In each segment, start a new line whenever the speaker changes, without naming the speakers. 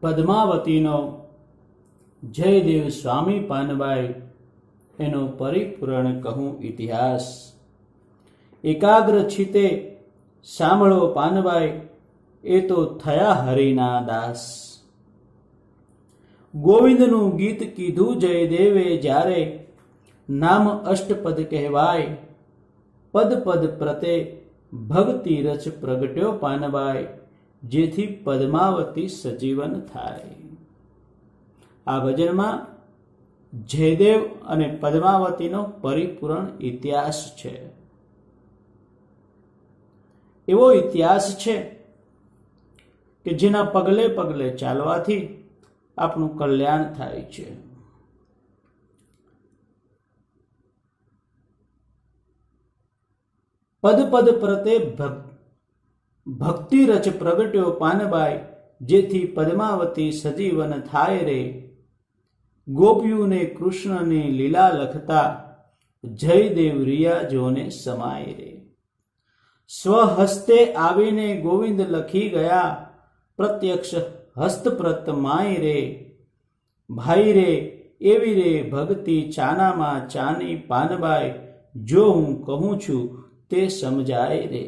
પદ્માવતીનો જયદેવ સ્વામી પાનબાઈ એનો પરિપૂર્ણ કહું ઇતિહાસ. એકાગ્ર ચિત્તે સાંભળો પાનબાઈ, એ તો થયા હરિના દાસ. ગોવિંદનું ગીત કીધું જયદેવે જ્યારે, નામ અષ્ટપદ કહેવાય. પદ પદ પ્રતે ભક્તિ રચ પ્રગટ્યો પાનબાઈ, જેથી પદ્માવતી સજીવન થાય. આ ભજનમાં જયદેવ અને પદ્માવતીનો પરિપૂર્ણ ઇતિહાસ છે. એવો ઇતિહાસ છે કે જેના પગલે પગલે ચાલવાથી આપણું કલ્યાણ થાય છે. પદ પદ પ્રતે ભક્તિ રચ પ્રગટ્યો પાનબાઈ, જેથી પદ્માવતી સજીવન થાય રે. ગોપીઓને કૃષ્ણની લીલા લખતા, જયદેવ રિયાજોને સમાય રે. સ્વહસ્તે આવીને ગોવિંદ લખી ગયા, પ્રત્યક્ષ હસ્તપ્રત માય રે. ભાઈ રે એવી રે ભક્તિ ચાનામાં ચાની પાનબાઈ, જો હું કહું છું તે સમજાય રે.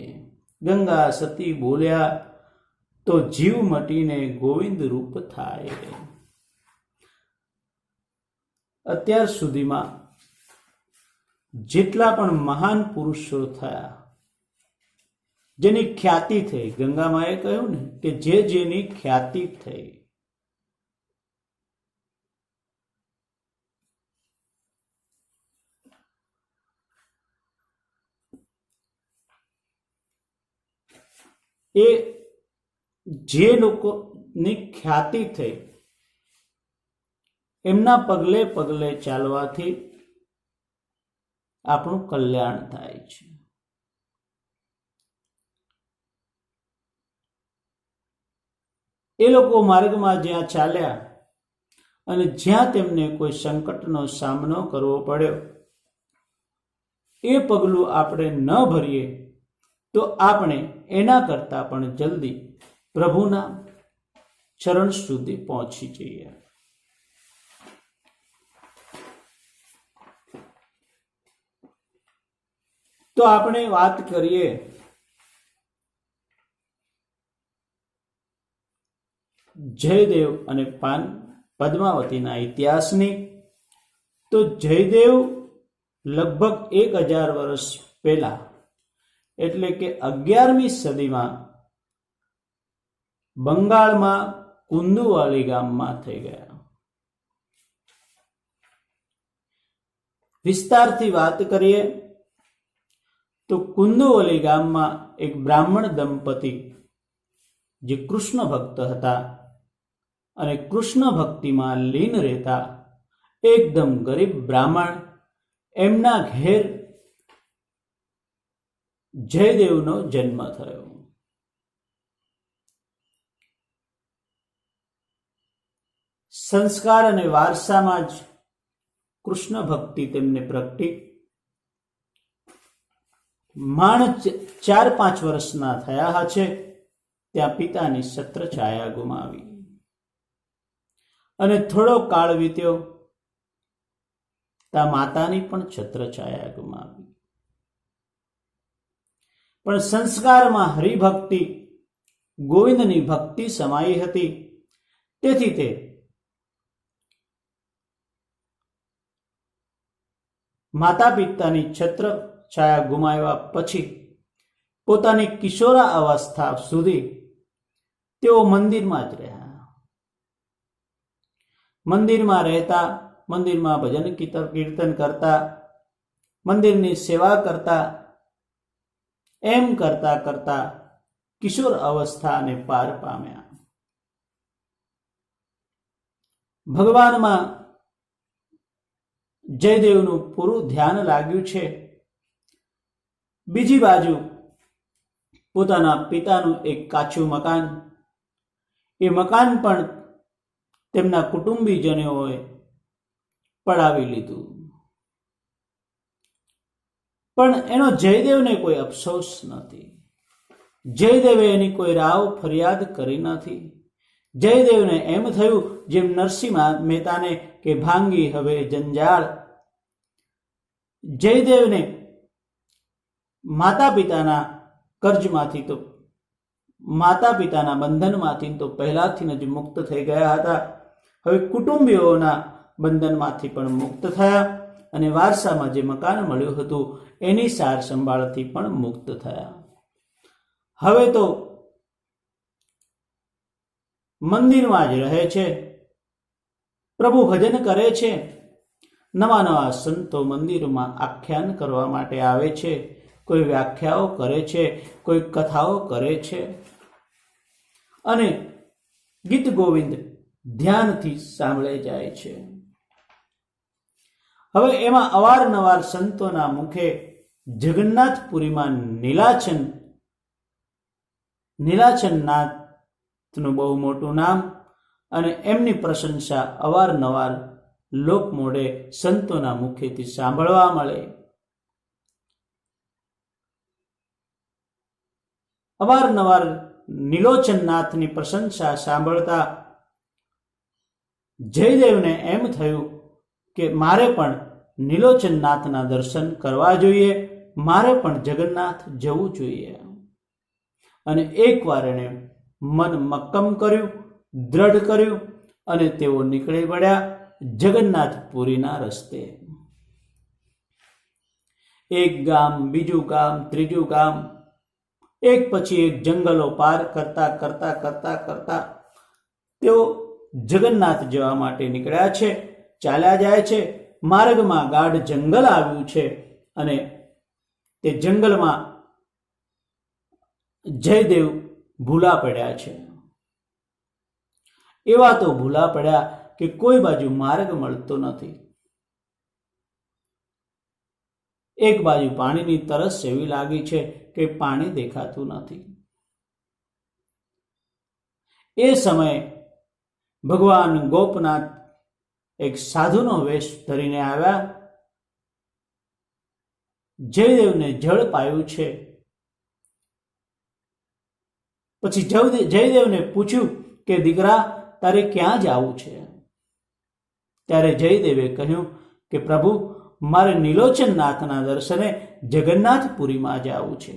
ગંગા સતી બોલ્યા તો જીવ મટીને ગોવિંદ રૂપ થાય રે. અત્યાર સુધીમાં જેટલા પણ મહાન પુરુષો થયા, જેની ખ્યાતિ થઈ, ગંગામાએ કહ્યું ને કે જેની ખ્યાતિ થઈ, એ જે લોકોની ખ્યાતિ થઈ એમના પગલે પગલે ચાલવાથી આપણું કલ્યાણ થાય છે. એ લોકો માર્ગમાં જ્યાં ચાલ્યા અને જ્યાં તેમને કોઈ સંકટનો સામનો કરવો પડ્યો, એ પગલું આપણે ન ભરીએ તો આપણે એના કરતા પણ જલ્દી પ્રભુના ચરણ સુધી પહોંચી જઈએ. તો આપણે વાત કરીએ જયદેવ અને પદ્માવતીના ઇતિહાસની. તો જયદેવ લગભગ 1000 વર્ષ પહેલા, એટલે કે 11મી સદીમાં બંગાળમાં કુંદુવાલી ગામમાં થઈ ગયા. વિસ્તારથી વાત કરીએ તો કુંદુવલી ગામમાં એક બ્રાહ્મણ દંપતી જે કૃષ્ણ ભક્ત હતા અને કૃષ્ણ ભક્તિમાં લીન રહેતા, એકદમ ગરીબ બ્રાહ્મણ, એમના ઘેર જયદેવનો જન્મ થયો. સંસ્કાર અને વારસામાં જ કૃષ્ણ ભક્તિ તેમને પ્રગટી. માણ 4-5 વર્ષના થયા છે ત્યાં પિતાની છત્ર છાયા ગુમાવી અને થોડો કાળ વીત્યો ત્યાં માતાની પણ છત્ર છાયા ગુમાવી. પણ સંસ્કારમાં હરિભક્તિ, ગોવિંદની ભક્તિ સમાઈ હતી. તેથી તે માતા પિતાની છત્ર છાયા ગુમાવ્યા પછી પોતાની કિશોરા અવસ્થા સુધી તેઓ મંદિરમાં જ રહ્યા. મંદિરમાં રહેતા, મંદિરમાં ભજન કીર્તન કરતા, મંદિરની સેવા કરતા, એમ કરતા કરતા કિશોર અવસ્થાને પાર પામ્યા. ભગવાનમાં જયદેવનું પૂરું ધ્યાન લાગ્યું છે. બીજી બાજુ પોતાના પિતાનું એક કાચું મકાન, એ મકાન પણ તેમના કુટુંબીજનોએ પડાવી લીધું. પણ એનો જયદેવને કોઈ અફસોસ નથી. જયદેવે એની કોઈ રાવ ફરિયાદ કરી નથી. જયદેવને એમ થયું જેમ નરસિંહ મહેતાને કે ભાંગી હવે જંજાળ. જયદેવને માતા પિતાના કર્જમાંથી તો માતા પિતાના બંધનમાંથી તો પહેલાથી જ મુક્ત થઈ ગયા હતા. હવે કુટુંબીઓના બંધનમાંથી પણ મુક્ત થયા અને વારસામાં જે મકાન મળ્યું હતું એની સાર સંભાળથી પણ મુક્ત થયા. હવે તો મંદિરમાં જ રહે છે, પ્રભુ ભજન કરે છે. નવા નવા સંતો મંદિરમાં આખ્યાન કરવા માટે આવે છે, કોઈ વ્યાખ્યાઓ કરે છે, કોઈ કથાઓ કરે છે અને ગીત ગોવિંદ ધ્યાનથી સાંભળે જાય છે. હવે એમાં અવારનવાર સંતોના મુખે જગન્નાથપુરીમાં નીલાચલનાથનું બહુ મોટું નામ અને એમની પ્રશંસા અવારનવાર લોકમોઢે સંતોના મુખેથી સાંભળવા મળે. અવારનવાર નીલોચનનાથની પ્રશંસા સાંભળતા જયદેવને એમ થયું કે મારે પણ નીલોચનનાથના દર્શન કરવા જોઈએ, મારે પણ જગન્નાથ જવું જોઈએ. અને એકવાર એણે મન મક્કમ કર્યું, દ્રઢ કર્યું અને તેઓ નીકળી પડ્યા જગન્નાથપુરીના રસ્તે. એક ગામ, બીજું ગામ, ત્રીજું ગામ, એક પછી એક જંગલો પાર કરતા કરતા કરતા કરતા તેઓ જગન્નાથ જવા માટે નીકળ્યા છે. ચાલ્યા જાય છે. માર્ગમાં ગાઢ જંગલ આવ્યું છે અને તે જંગલમાં જયદેવ ભૂલા પડ્યા છે. એવા તો ભૂલા પડ્યા કે કોઈ બાજુ માર્ગ મળતો નથી. એક બાજુ પાણીની તરસ એવી લાગી છે કે પાણી દેખાતું નથી. એ સમયે ભગવાન ગોપનાથ એક સાધુનો વેશ ધરીને આવ્યા. જયદેવને જળ પાયું છે. પછી જયદેવને પૂછ્યું કે દીકરા, તારે ક્યાં જવું છે? ત્યારે જયદેવે કહ્યું કે પ્રભુ, મારે નીલોચનનાથના દર્શને જગન્નાથપુરીમાં જવું છે.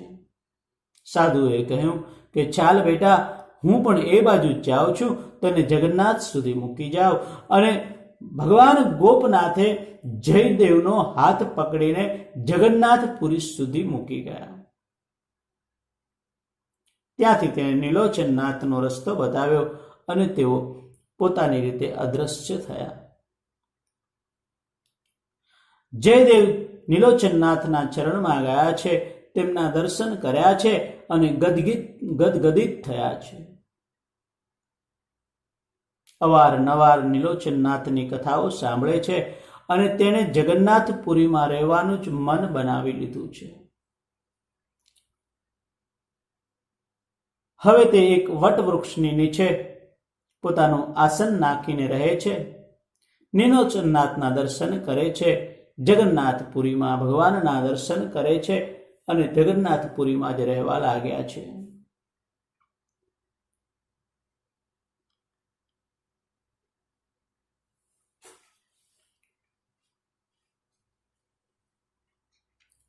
સાધુએ કહ્યું કે ચાલ બેટા, હું પણ એ બાજુ જાઉં છું, તને જગન્નાથ સુધી મૂકી જાઉં. અને ભગવાન ગોપનાથે જયદેવનો હાથ પકડીને જગન્નાથપુરી સુધી મૂકી ગયા. ત્યાંથી તેણે નીલોચનનાથનો રસ્તો બતાવ્યો અને તેઓ પોતાની રીતે અદ્રશ્ય થયા. જયદેવ નીલોચનનાથના ચરણમાં ગયા છે, તેમના દર્શન કર્યા છે અને ગદગદિત થયા છે. અવારનવાર નીલોચનનાથની કથાઓ સાંભળે છે અને તેણે જગન્નાથપુરીમાં રહેવાનું જ મન બનાવી લીધું છે. હવે તે એક વટવૃક્ષની નીચે પોતાનું આસન નાખીને રહે છે. નીલોચનનાથના દર્શન કરે છે, જગન્નાથપુરીમાં ભગવાનના દર્શન કરે છે અને જગન્નાથપુરીમાં જ રહેવા લાગ્યા છે.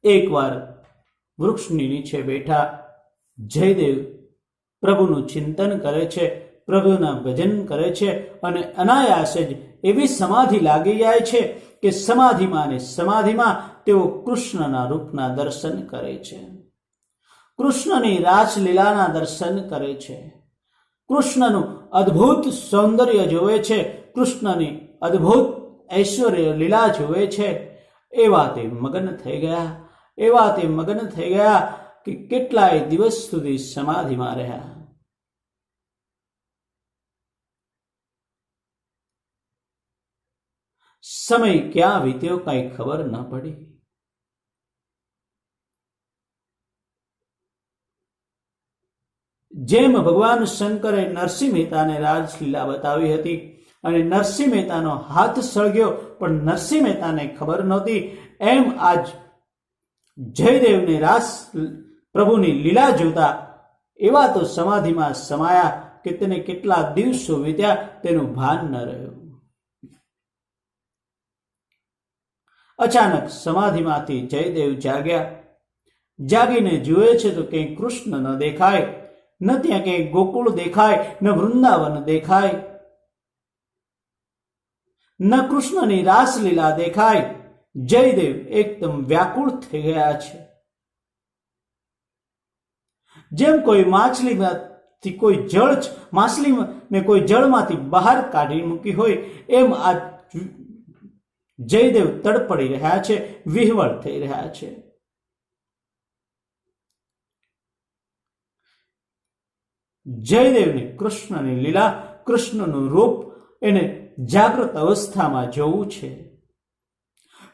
એકવાર વૃક્ષની નીચે બેઠા જયદેવ પ્રભુનું ચિંતન કરે છે, પ્રભુના ભજન કરે છે અને અનાયાસે જ એવી સમાધિ લાગી જાય છે કે સમાધિમાં ને સમાધિમાં તેઓ કૃષ્ણના રૂપના દર્શન કરે છે. કૃષ્ણની રાસલીલાના દર્શન કરે છે. કૃષ્ણનું અદ્ભુત સૌંદર્ય જોવે છે, કૃષ્ણની અદ્ભુત ઐશ્વર્ય લીલા જોવે છે. એવા તે મગન થઈ ગયા કે કેટલાય દિવસ સુધી સમાધિમાં રહ્યા. સમય ક્યાં વીત્યો કઈ ખબર ન પડી. જેમ ભગવાન શંકરે નરસિંહ મહેતાને રાજલીલા બતાવી હતી અને નરસિંહ મહેતાનો હાથ સળગ્યો પણ નરસિંહ મહેતાને ખબર નહોતી, એમ આજ જયદેવને રાસ પ્રભુની લીલા જોતા એવા તો સમાધિમાં સમાયા કે તેને કેટલા દિવસો વીત્યા તેનું ભાન ન રહ્યું. અચાનક સમાધિમાંથી જયદેવ જાગ્યા. જાગીને જુએ છે તો ક્યાંય કૃષ્ણ ન દેખાય, ન ત્યાં ક્યાંય ગોકુળ દેખાય, ન વૃંદાવન દેખાય, ન કૃષ્ણની રાસલીલા દેખાય. જયદેવ એકદમ વ્યાકુળ થઈ ગયા છે. જેમ કોઈ માછલીમાંથી કોઈ માછલીને કોઈ જળમાંથી બહાર કાઢી મૂકી હોય એમ આ જયદેવ તડપડી રહ્યા છે, વિહવળ થઈ રહ્યા છે. જયદેવને કૃષ્ણની લીલા, કૃષ્ણનું રૂપ એને જાગૃત અવસ્થામાં જોવું છે.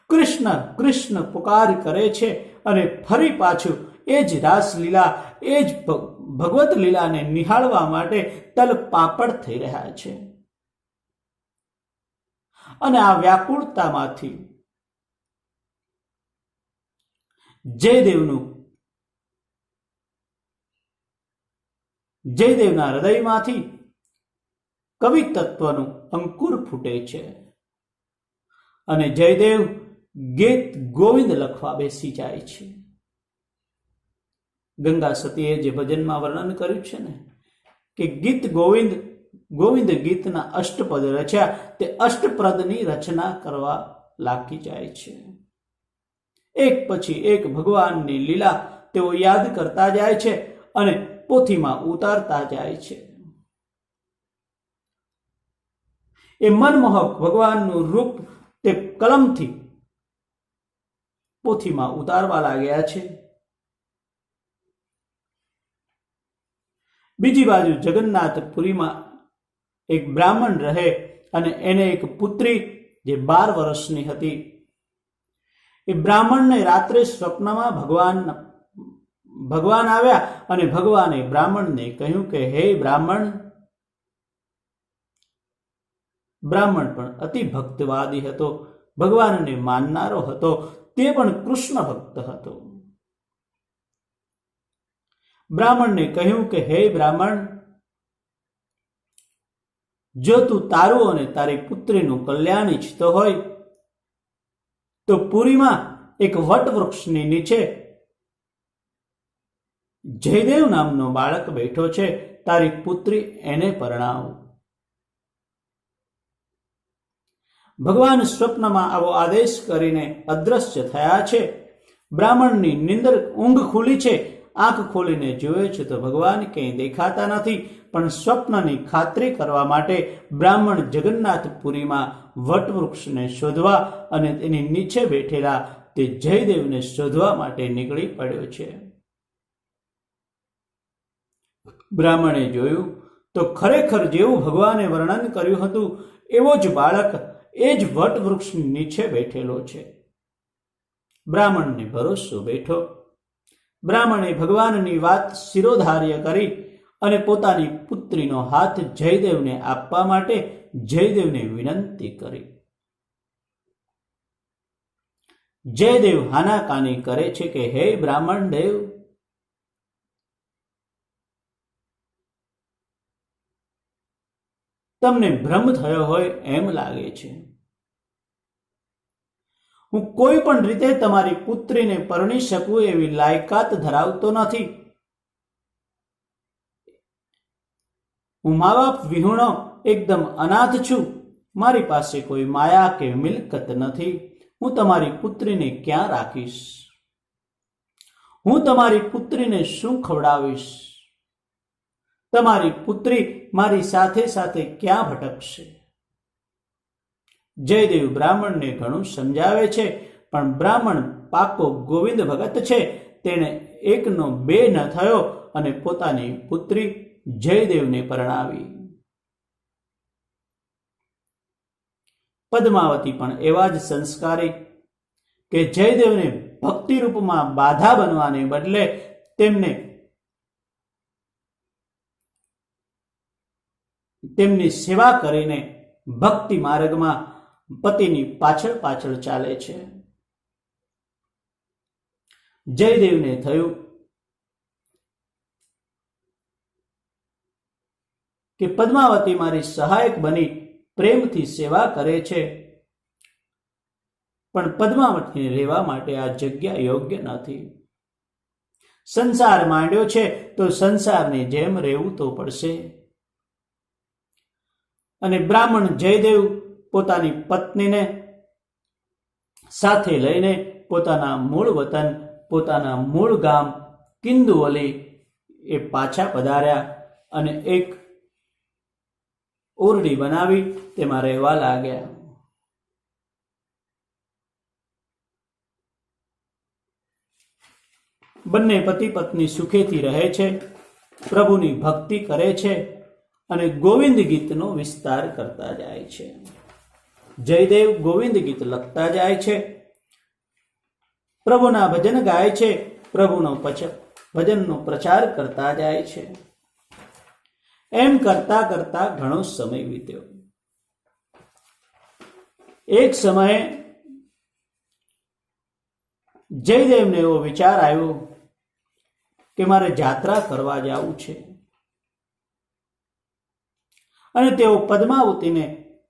કૃષ્ણ કૃષ્ણ પુકાર કરે છે અને ફરી પાછું એ જ રાસલીલા, એ જ ભગવત લીલાને નિહાળવા માટે તલપાપડ થઈ રહ્યા છે. અને આ વ્યાકુળતામાંથી જયદેવના હૃદયમાંથી કવિ તત્વનું અંકુર ફૂટે છે અને જયદેવ ગીત ગોવિંદ લખવા બેસી જાય છે. ગંગા સતીએ જે ભજનમાં વર્ણન કર્યું છે ને કે ગીત ગોવિંદ ગીતના અષ્ટપદ રચ્યા, તે અષ્ટપદની રચના કરવા લાગી જાય છે. એક પછી એક ભગવાનની લીલા તેઓ યાદ કરતા જાય છે અને પોથીમાં ઉતારતા જાય છે. એ મનમોહક ભગવાનનું રૂપ તે કલમથી પોથીમાં ઉતારવા લાગ્યા છે. બીજી બાજુ જગન્નાથપુરીમાં એક બ્રાહ્મણ રહે અને એને એક પુત્રી જે 12 વર્ષની હતી. એ બ્રાહ્મણને રાત્રે સ્વપ્નમાં ભગવાન આવ્યા અને ભગવાને બ્રાહ્મણને કહ્યું કે હે બ્રાહ્મણ પણ અતિ ભક્તવાદી હતો, ભગવાનને માનનારો હતો, તે પણ કૃષ્ણ ભક્ત હતો. બ્રાહ્મણને કહ્યું કે હે બ્રાહ્મણ, જો તું તારું અને તારી પુત્રીનું કલ્યાણ ઈચ્છતો હોય તો પુરીમાં એક વટવૃક્ષની નીચે જયદેવ નામનો બાળક બેઠો છે, તારી પુત્રી એને પરણાવ. ભગવાન સ્વપ્નમાં આવો આદેશ કરીને અદ્રશ્ય થયા છે. બ્રાહ્મણની નિંદર ઊંઘ ખુલી છે. આંખ ખોલીને જોયે છે તો ભગવાન ક્યાંય દેખાતા નથી, પણ સ્વપ્નની ખાતરી કરવા માટે બ્રાહ્મણ જગન્નાથપુરીમાં વટવૃક્ષને શોધવા અને તેની નીચે બેઠેલા તે જયદેવને શોધવા માટે નીકળી પડ્યો છે. બ્રાહ્મણે જોયું તો ખરેખર જેવું ભગવાને વર્ણન કર્યું હતું એવો જ બાળક એ જ વટવૃક્ષની નીચે બેઠેલો છે. બ્રાહ્મણને ભરોસો બેઠો. બ્રાહ્મણે ભગવાનની વાત શિરોધાર્ય કરી અને પોતાની પુત્રીનો હાથ જયદેવને આપવા માટે જયદેવને વિનંતી કરી. જયદેવ હાનાકાની કરે છે કે હે બ્રાહ્મણ દેવ, તમને ભ્રમ થયો હોય એમ લાગે છે. હું કોઈ પણ રીતે તમારી પુત્રીને પરણી શકું એવી લાયકાત ધરાવતો નથી. હું મા બાપ વિહોણો એકદમ અનાથ છું. મારી પાસે કોઈ માયા કે મિલકત નથી. હું તમારી પુત્રીને ક્યાં રાખીશ? હું તમારી પુત્રીને શું ખવડાવીશ? તમારી પુત્રી મારી સાથે સાથે ક્યાં ભટકશે? જયદેવ બ્રાહ્મણને ઘણું સમજાવે છે, પણ બ્રાહ્મણ પાકો ગોવિંદ ભગત છે. તેણે એકનો બે ન થયો અને પોતાની પુત્રી જયદેવને પરણાવી. પદ્માવતી પણ એવા જ સંસ્કારી કે જયદેવને ભક્તિ રૂપમાં બાધા બનવાને બદલે તેમની સેવા કરીને ભક્તિ માર્ગમાં પતિની પાછળ પાછળ ચાલે છે. જયદેવને થયું કે પદ્માવતી મારી સહાયક બની પ્રેમથી સેવા કરે છે, પણ પદ્માવતીને રહેવા માટે આ જગ્યા યોગ્ય નથી. સંસાર માંડ્યો છે તો સંસારની જેમ રહેવું તો પડશે. અને બ્રાહ્મણ જયદેવ પોતાની પત્નીને સાથે લઈને પોતાના મૂળ વતન, પોતાના મૂળ ગામ કિંદુવલી એ પાછા પધાર્યા અને એક ઓરડી બનાવી તેમાં રહેવા લાગ્યા. બંને પતિ પત્ની સુખેથી રહે છે, પ્રભુની ભક્તિ કરે છે અને ગોવિંદ ગીતનો વિસ્તાર કરતા જાય છે. જયદેવ ગોવિંદ ગીત લખતા જાય છે, પ્રભુના ભજન ગાય છે, પ્રભુનો ભજનનો પ્રચાર કરતા જાય છે. એમ કરતા કરતા ઘણો સમય વીત્યો. એક સમયે જયદેવને એવો વિચાર આવ્યો કે મારે જાત્રા કરવા જવું છે. અને તેઓ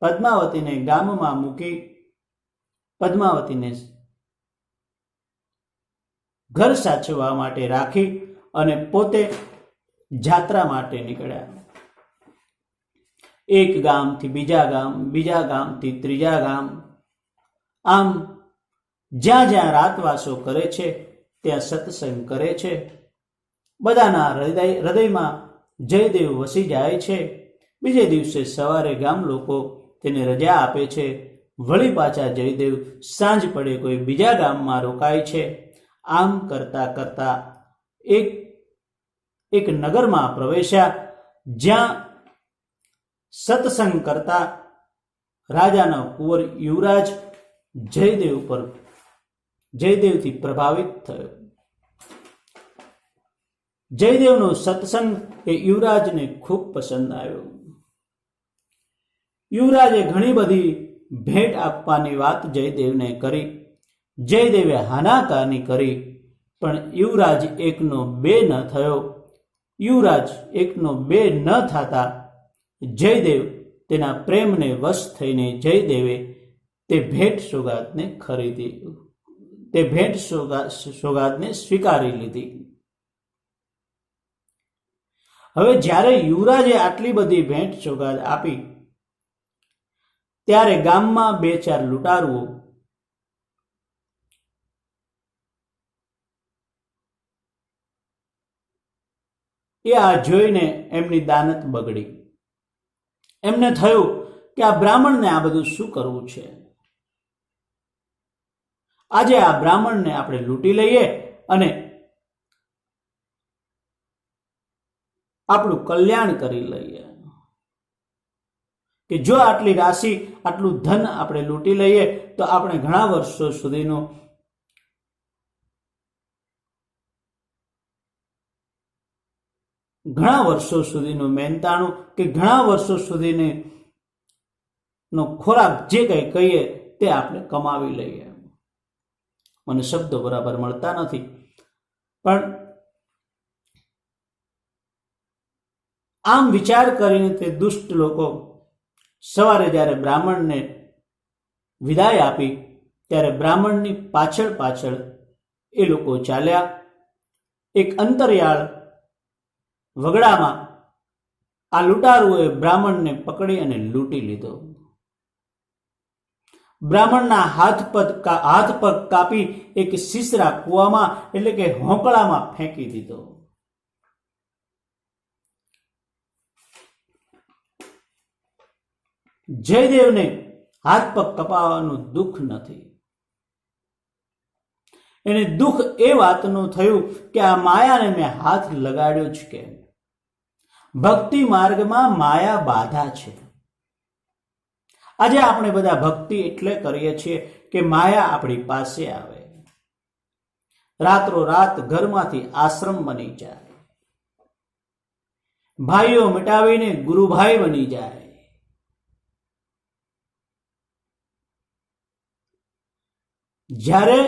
પદ્માવતીને ગામમાં મૂકી પદ્માવતીને ઘર સાચવવા માટે રાખી અને પોતે જાત્રા માટે નીકળ્યા. એક ગામથી બીજા ગામ, બીજા ગામથી ત્રીજા ગામ, આમ જ્યાં જ્યાં રાતવાસો કરે છે ત્યાં સત્સંગ કરે છે. બધાના હૃદયમાં જયદેવ વસી જાય છે. બીજે દિવસે સવારે ગામ લોકો તેને રજા આપે છે. વળી પાછા જયદેવ સાંજ પડે કોઈ બીજા ગામમાં રોકાય છે. આમ કરતા કરતા એક નગરમાં પ્રવેશ્યા, જ્યાં સત્સંગ કરતા રાજાનો કુંવર યુવરાજ જયદેવથી પ્રભાવિત થયો. જયદેવનો સત્સંગ એ યુવરાજને ખૂબ પસંદ આવ્યો. યુવરાજે ઘણી બધી ભેટ આપવાની વાત જયદેવને કરી. જયદેવે હાનાકાની કરી, પણ યુવરાજ એકનો બે ન થયો. યુવરાજ એકનો બે ન થતા જયદેવ તેના પ્રેમને વશ થઈને જયદેવે તે ભેટ સોગાદને સ્વીકારી લીધી. હવે જ્યારે યુવરાજે આટલી બધી ભેટ સોગાદ આપી, ત્યારે ગામમાં બે ચાર લૂંટારુઓ એ આ જોઈને એમની દાનત બગડી. એમને થયું કે આ બ્રાહ્મણને આ બધું શું કરવું છે. આજે આ બ્રાહ્મણને આપણે લૂંટી લઈએ અને આપણું કલ્યાણ કરી લઈએ. કે જો આટલી રાશિ, આટલું ધન આપણે લૂંટી લઈએ તો આપણે ઘણા વર્ષો સુધીનું મહેનતાણું કે ઘણા વર્ષો સુધીનો ખોરાક જે કંઈ કહીએ તે આપણે કમાવી લઈએ. મને શબ્દો બરાબર મળતા નથી, પણ આમ વિચાર કરીને તે દુષ્ટ લોકો સવારે જ્યારે બ્રાહ્મણને વિદાય આપી ત્યારે બ્રાહ્મણની પાછળ પાછળ એ લોકો ચાલ્યા. એક અંતરિયાળ વગડામાં આ લૂંટારુઓએ બ્રાહ્મણને પકડી અને લૂંટી લીધો. બ્રાહ્મણના હાથ પગ કાપી એક સીસરા કૂવામાં એટલે કે હોંકળામાં ફેંકી દીધો. જયદેવને હાથ પગ કપાવવાનું દુઃખ નથી. એને દુઃખ એ વાતનું થયું કે આ માયાને મેં હાથ લગાડ્યો જ કેમ. ભક્તિ માર્ગમાં માયા બાધા છે. આજે આપણે બધા ભક્તિ એટલે કરીએ છીએ કે માયા આપણી પાસે આવે, રાત્રોરાત ઘરમાંથી આશ્રમ બની જાય, ભાઈઓ મિટાવીને ગુરુભાઈ બની જાય. જ્યારે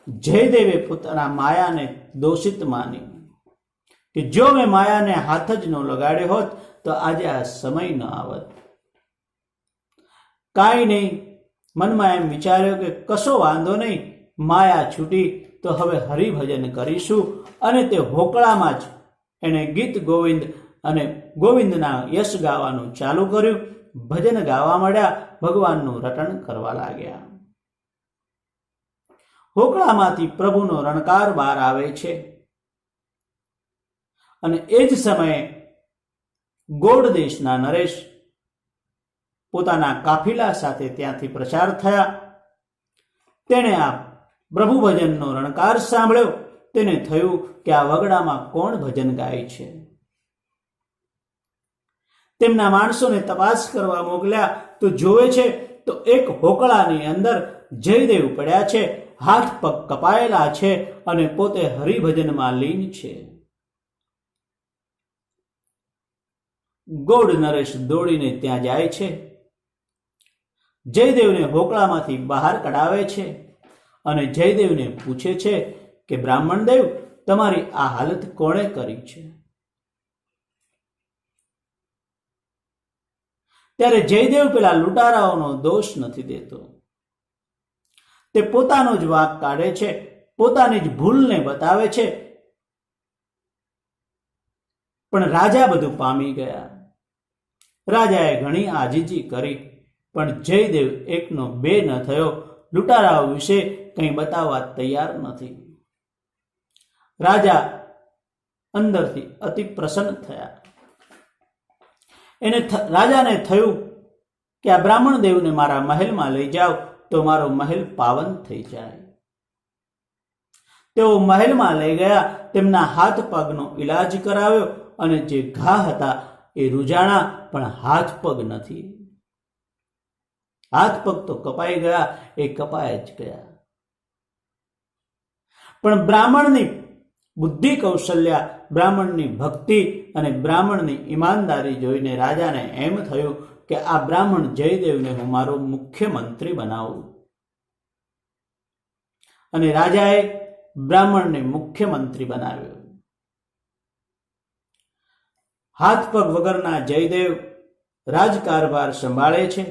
જયદેવે પોતાના માયાને દોષિત માની કે જો મેં માયાને હાથ જ ન લગાડ્યો હોત તો આજે આ સમય ન આવત. કાંઈ નહીં, મનમાં એમ વિચાર્યો કે કશો વાંધો નહીં, માયા છૂટી તો હવે હરિભજન કરીશું. અને તે હોકળામાં જ એણે ગીત ગોવિંદ અને ગોવિંદના યશ ગાવાનું ચાલુ કર્યું. ભજન ગાવા માંડ્યા, ભગવાનનું રટણ કરવા લાગ્યા. હોકળામાંથી પ્રભુનો રણકાર બહાર આવે છે. અને એ જ સમયે ગોળ દેશના નરેશ પોતાના કાફિલા સાથે ત્યાંથી પ્રચાર થયા. તેણે આ પ્રભુ ભજનનો રણકાર સાંભળ્યો. તેને થયું કે આ વગડામાં કોણ ભજન ગાય છે. તેમના માણસોને તપાસ કરવા મોકલ્યા તો જોવે છે તો એક હોકળાની અંદર જયદેવ પડ્યા છે, હાથ પગ કપાયેલા છે અને પોતે હરિભજનમાં લીન છે. ગોળ નરેશ દોડીને ત્યાં જાય છે, જયદેવને હોકળામાંથી બહાર કઢાવે છે અને જયદેવને પૂછે છે કે બ્રાહ્મણદેવ, તમારી આ હાલત કોણે કરી છે? ત્યારે જયદેવ પેલા લૂંટારાઓનો દોષ નથી દેતો. તે પોતાનો જ વાંક કાઢે છે, પોતાની જ ભૂલને બતાવે છે. પણ રાજા બધું પામી ગયા. રાજાએ ઘણી આજીજી કરી, પણ જયદેવ એકનો બે ન થયો. લૂંટારાઓ વિશે કંઈ બતાવવા તૈયાર નથી. રાજા અંદરથી અતિ પ્રસન્ન થયા. રાજાને થયું કે આ બ્રાહ્મણ દેવને મારા મહેલમાં લઈ જાઓ તો મારો મહેલ પાવન થઈ જાય. તેઓ મહેલમાં લઈ ગયા, તેમના હાથ પગનો ઈલાજ કરાવ્યો અને જે ઘા હતા એ રૂજાણા, પણ હાથ પગ નથી. હાથ પગ તો કપાઈ ગયા, એ કપાય જ ગયા. પણ બ્રાહ્મણની બુદ્ધિ કૌશલ્ય, બ્રાહ્મણની ભક્તિ અને બ્રાહ્મણની ઈમાનદારી જોઈને રાજાને એમ થયું કે આ બ્રાહ્મણ જયદેવને હું મારો મુખ્યમંત્રી બનાવું. અને રાજાએ બ્રાહ્મણને મુખ્યમંત્રી બનાવ્યો. હાથ પગ વગરના જયદેવ રાજકારભાર સંભાળે છે.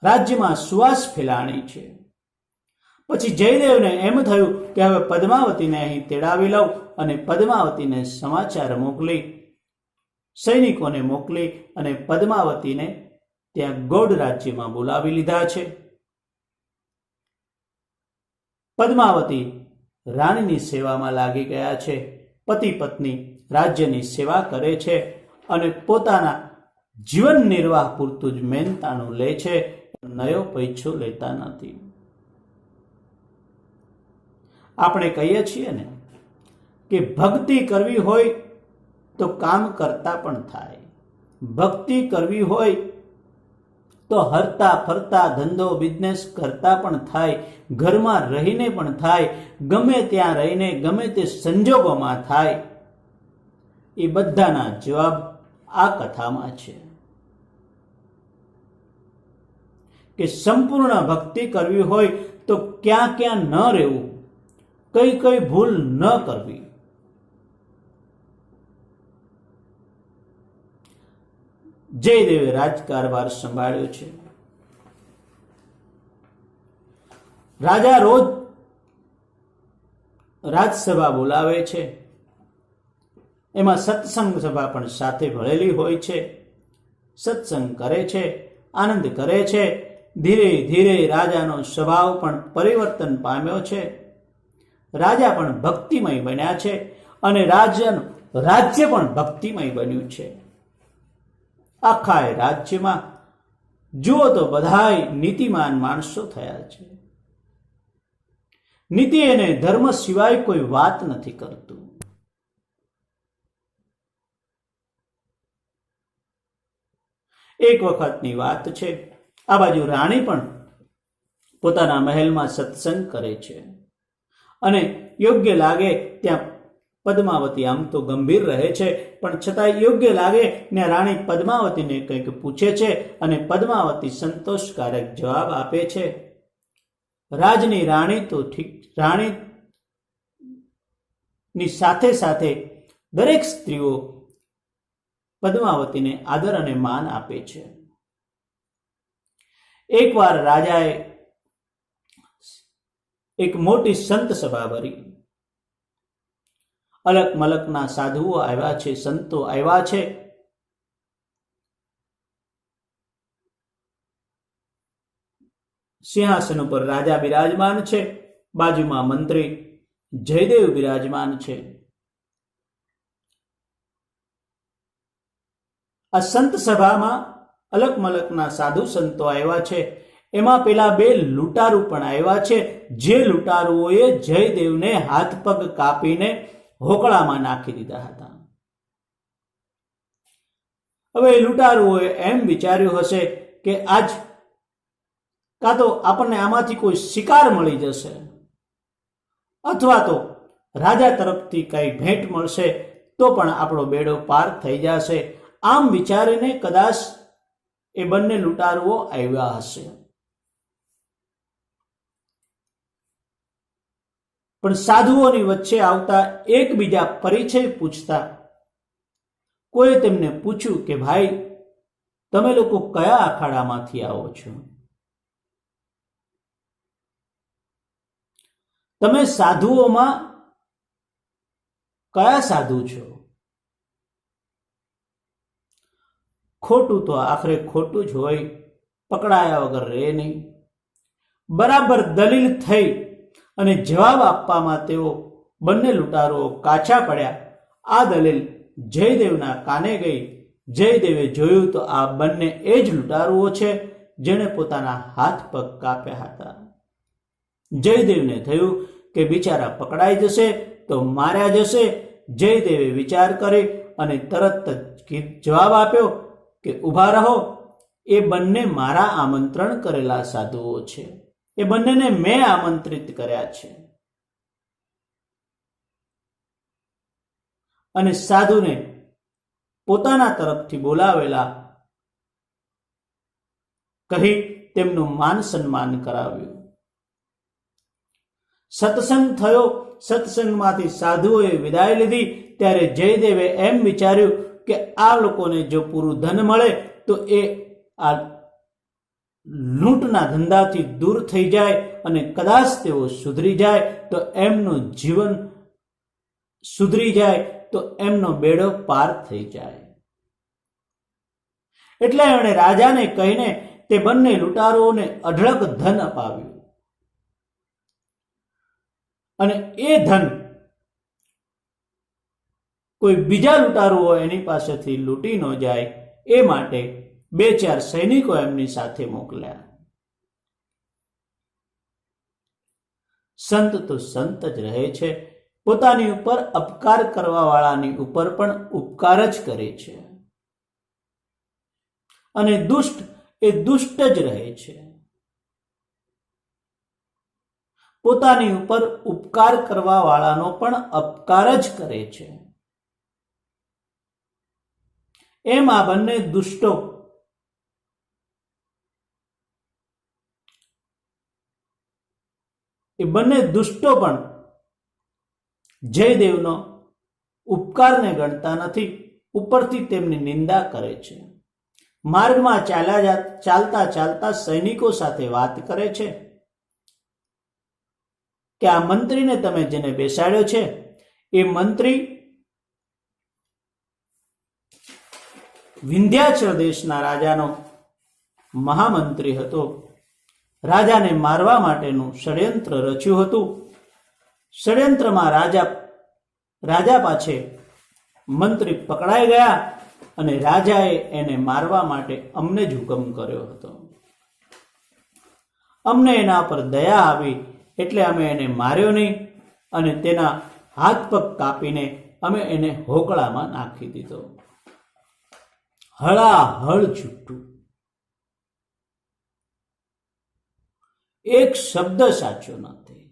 રાજ્યમાં સુવાસ ફેલાણી છે. પછી જયદેવને એમ થયું કે હવે પદ્માવતીને અહીં તેડાવી લઉં અને પદ્માવતીને સમાચાર મોકલી, સૈનિકોને મોકલી અને પદ્માવતીને ત્યાં ગૌડ રાજ્યમાં બોલાવી લીધા છે. પદ્માવતી રાણીની સેવામાં લાગી ગયા છે. પતિ પત્ની રાજ્યની સેવા કરે છે અને પોતાના જીવન નિર્વાહ પૂરતું જ મહેનતાણું લે છે, નયો પૈસો લેતા નથી. આપણે કહીએ છીએ ને કે ભક્તિ કરવી હોય તો કામ કરતા પણ થાય. ભક્તિ કરવી હોય તો હરતા ફરતા ધંધો બિઝનેસ કરતા પણ થાય, ઘરમાં રહીને પણ થાય, ગમે ત્યાં રહીને ગમે તે સંજોગોમાં થાય. એ બધાના જવાબ આ કથામાં છે કે સંપૂર્ણ ભક્તિ કરવી હોય તો ક્યાં ક્યાં ન રહેવું, કઈ કઈ ભૂલ ન કરવી. જયદેવે રાજકારભાર સંભાળ્યો છે. રાજા રોજ રાજસભા બોલાવે છે. એમાં સત્સંગ સભા પણ સાથે ભળેલી હોય છે. સત્સંગ કરે છે, આનંદ કરે છે. ધીરે ધીરે રાજાનો સ્વભાવ પણ પરિવર્તન પામ્યો છે. રાજા પણ ભક્તિમય બન્યા છે અને રાજ્ય પણ ભક્તિમય બન્યું છે. આખા રાજ્યમાં જુઓ તો બધાય નીતિમાન માણસો થયા છે. નીતિ અને ધર્મ સિવાય કોઈ વાત નથી કરતું. એક વખતની વાત છે, આ બાજુ રાણી પણ પોતાના મહેલમાં સત્સંગ કરે છે અને યોગ્ય લાગે ત્યાં પદ્માવતી આમ તો ગંભીર રહે છે, પણ છતાં યોગ્ય લાગે ને રાણી પદ્માવતીને કંઈક પૂછે છે અને પદ્માવતી સંતોષકારક જવાબ આપે છે. રાજની રાણી તો ઠીક, રાણી ની સાથે સાથે દરેક સ્ત્રીઓ પદ્માવતીને આદર અને માન આપે છે. એકવાર રાજાએ એક મોટી સંત સભા ભરી. અલગ મલકના સાધુઓ આવ્યા છે, સંતો આવ્યા છે. સિંહાસન ઉપર રાજા બિરાજમાન છે, બાજુમાં મંત્રી જયદેવ બિરાજમાન છે. આ સંત સભામાં અલગ મલકના સાધુ સંતો આવ્યા છે. એમાં પેલા બે લૂંટારૂ પણ આવ્યા છે, જે લૂંટારુઓએ જયદેવને હાથ પગ કાપીને હોકળામાં નાખી દીધા હતા. હવે લૂંટારુઓએ એમ વિચાર્યું હશે કે આજ કાં તો આપણને આમાંથી કોઈ શિકાર મળી જશે અથવા તો રાજા તરફથી કઈ ભેટ મળશે તો પણ આપણો બેડો પાર થઈ જશે. આમ વિચારીને કદાચ એ બંને લૂંટારુઓ આવ્યા હશે. પણ સાધુઓની વચ્ચે આવતા એકબીજા પરિચય પૂછતા કોઈ તેમને પૂછ્યું કે ભાઈ, તમે લોકો કયા અખાડામાંથી આવો છો? તમે સાધુઓમાં કયા સાધુ છો? ખોટું તો આખરે ખોટું જ હોય, પકડાયા વગર રહે નહીં. બરાબર દલીલ થઈ અને જવાબ આપવામાં તેઓ બંને લૂંટારુઓ કાચા પડ્યા. આ દલીલ જયદેવના કાને ગઈ. જયદેવે જોયું તો આ બંને એ જ લૂંટારુઓ છે જેણે પોતાના હાથ પગ કાપ્યા હતા. જયદેવને થયું કે બિચારા પકડાઈ જશે તો માર્યા જશે. જયદેવે વિચાર કરી અને તરત જ જવાબ આપ્યો કે ઊભા રહો, એ બંને મારા આમંત્રણ કરેલા સાધુઓ છે. એ બંનેને મેં આમંત્રિત કર્યા છે. અને સાધુને પોતાના તરફથી બોલાવેલા કહી તેમનું માન સન્માન કરાવ્યું. સત્સંગ થયો. સત્સંગમાંથી સાધુઓએ વિદાય લીધી. ત્યારે જયદેવે એમ વિચાર્યું કે આ લોકોને જો પૂરું ધન મળે તો એ આ લૂંટના ધંધાથી દૂર થઈ જાય અને કદાચ તેઓ સુધરી જાય તો એમનું જીવન સુધરી જાય તો એમનો બેડો પાર થઈ જાય. એટલે એમણે રાજાને કહીને તે બંને લૂંટારુઓને અઢળક ધન અપાવ્યું. અને એ ધન કોઈ બીજા લૂંટારુઓ એની પાસેથી લૂંટી ન જાય એ માટે 2-4 સૈનિકો એમની સાથે મોકલ્યા. સંત તો સંત જ રહે છે, પોતાની ઉપર અપકાર કરવા વાળાની ઉપર પણ ઉપકાર જ કરે છે. અને દુષ્ટ એ દુષ્ટ જ રહે છે. પોતાની ઉપર ઉપકાર કરવા વાળાનો પણ અપકાર જ કરે છે. એમ આ બંને દુષ્ટો પણ જયદેવનો ઉપકારને ગણતા નથી, ઉપરથી તેમની નિંદા કરે છે. માર્ગમાં ચાલતા ચાલતા સૈનિકો સાથે વાત કરે છે કે આ મંત્રીને તમે જેને બેસાડ્યો છે એ મંત્રી વિંધ્યાચલ દેશના રાજાનો મહામંત્રી હતો. રાજાને મારવા માટેનું ષડયંત્ર રચ્યું હતું. ષડયંત્રમાં રાજા પાછે મંત્રી પકડાઈ ગયા અને રાજાએ એને મારવા માટે અમને જ હુકમ કર્યો હતો. અમને એના પર દયા આવી એટલે અમે એને માર્યો નહીં અને તેના હાથ પગ કાપીને અમે એને હોકળામાં નાખી દીધો. હળાહળ છૂટું, એક શબ્દ સાચો નથી.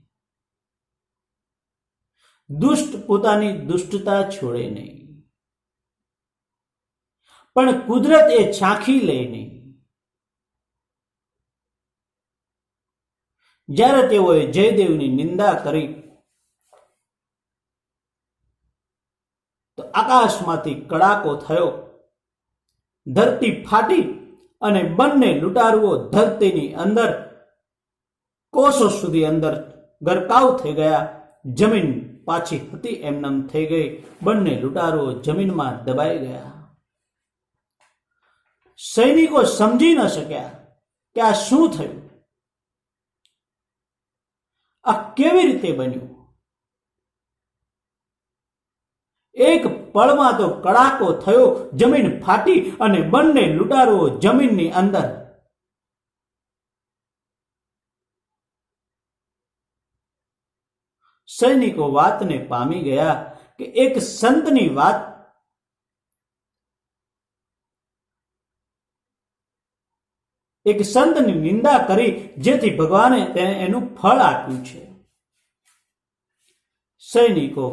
દુષ્ટ પોતાની દુષ્ટતા છોડે નહીં, પણ કુદરત એ ચાખી લે નહીં. જ્યારે તેઓએ જયદેવની નિંદા કરી આકાશમાંથી કડાકો થયો, ધરતી ફાટી અને બંને લૂંટારુઓ ધરતીની અંદર કોષો સુધી અંદર ગરકાવ થઈ ગયા. જમીન પાછી હતી એમનેમ થઈ ગઈ. બંને લૂંટારુઓ જમીનમાં દબાઈ ગયા. સૈનિકો સમજી ન શક્યા કે આ શું થયું, આ કેવી રીતે બન્યું. એક પળમાં તો કડાકો થયો, જમીન ફાટી અને બંને લૂંટારુઓ જમીનની અંદર. સૈનિકો વાતને પામી ગયા કે એક સંતની વાત એક સંતની નિંદા કરી, જેથી ભગવાને તેને એનું ફળ આપ્યું છે. સૈનિકો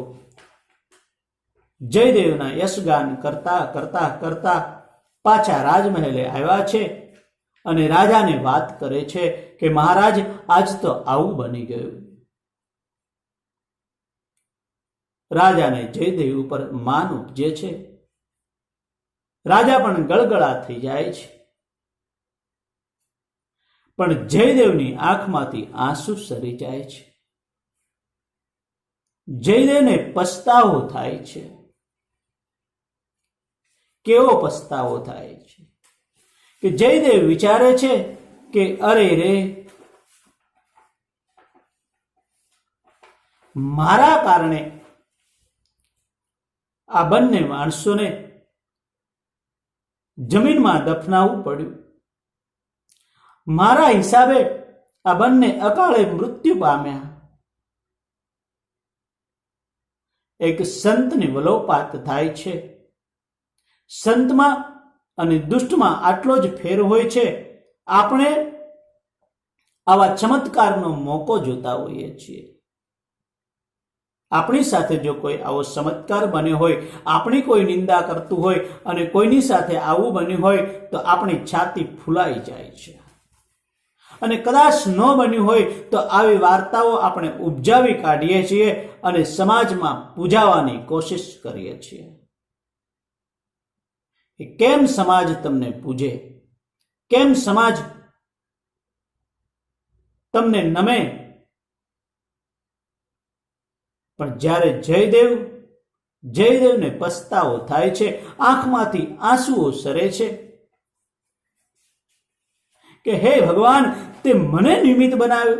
જયદેવના યશગાન કરતા કરતા કરતા પાછા રાજમહેલે આવ્યા છે અને રાજાને વાત કરે છે કે મહારાજ, આજ તો આવું બની ગયું. રાજાને જયદેવ ઉપર માન ઉપજે છે. રાજા પણ ગળગળા થઈ જાય છે. પણ જયદેવની આંખમાંથી આંસુ સરી જાય છે. જયદેવને પસ્તાવો થાય છે. કેવો પસ્તાવો થાય છે કે જયદેવ વિચારે છે કે અરે રે, મારા કારણે આ બંને માણસોને જમીનમાં દફનાવવું પડ્યું. મારા હિસાબે આ બંને અકાળે મૃત્યુ પામ્યા. એક સંતની વલોપાત થાય છે. સંતમાં અને દુષ્ટમાં આટલો જ ફેર હોય છે. આપણે આવા ચમત્કારનો મોકો જોતા હોઈએ છીએ. આપણી સાથે જો કોઈ આવો ચમત્કાર બન્યો હોય, આપણી કોઈ નિંદા કરતું હોય અને કોઈની સાથે આવું બન્યું હોય તો આપણી છાતી ફૂલાઈ જાય છે. અને કદાચ ન બન્યું હોય તો આવી વાર્તાઓ આપણે ઉપજાવી કાઢીએ છીએ અને સમાજમાં પૂજાવાની કોશિશ કરીએ છીએ. કેમ સમાજ તમને પૂજે, કેમ સમાજ તમને નમે. પણ જ્યારે જયદેવને પસ્તાવો થાય છે, આંખમાંથી આંસુઓ સરે છે કે હે ભગવાન, તે મને નિમિત્ત બનાવ્યો.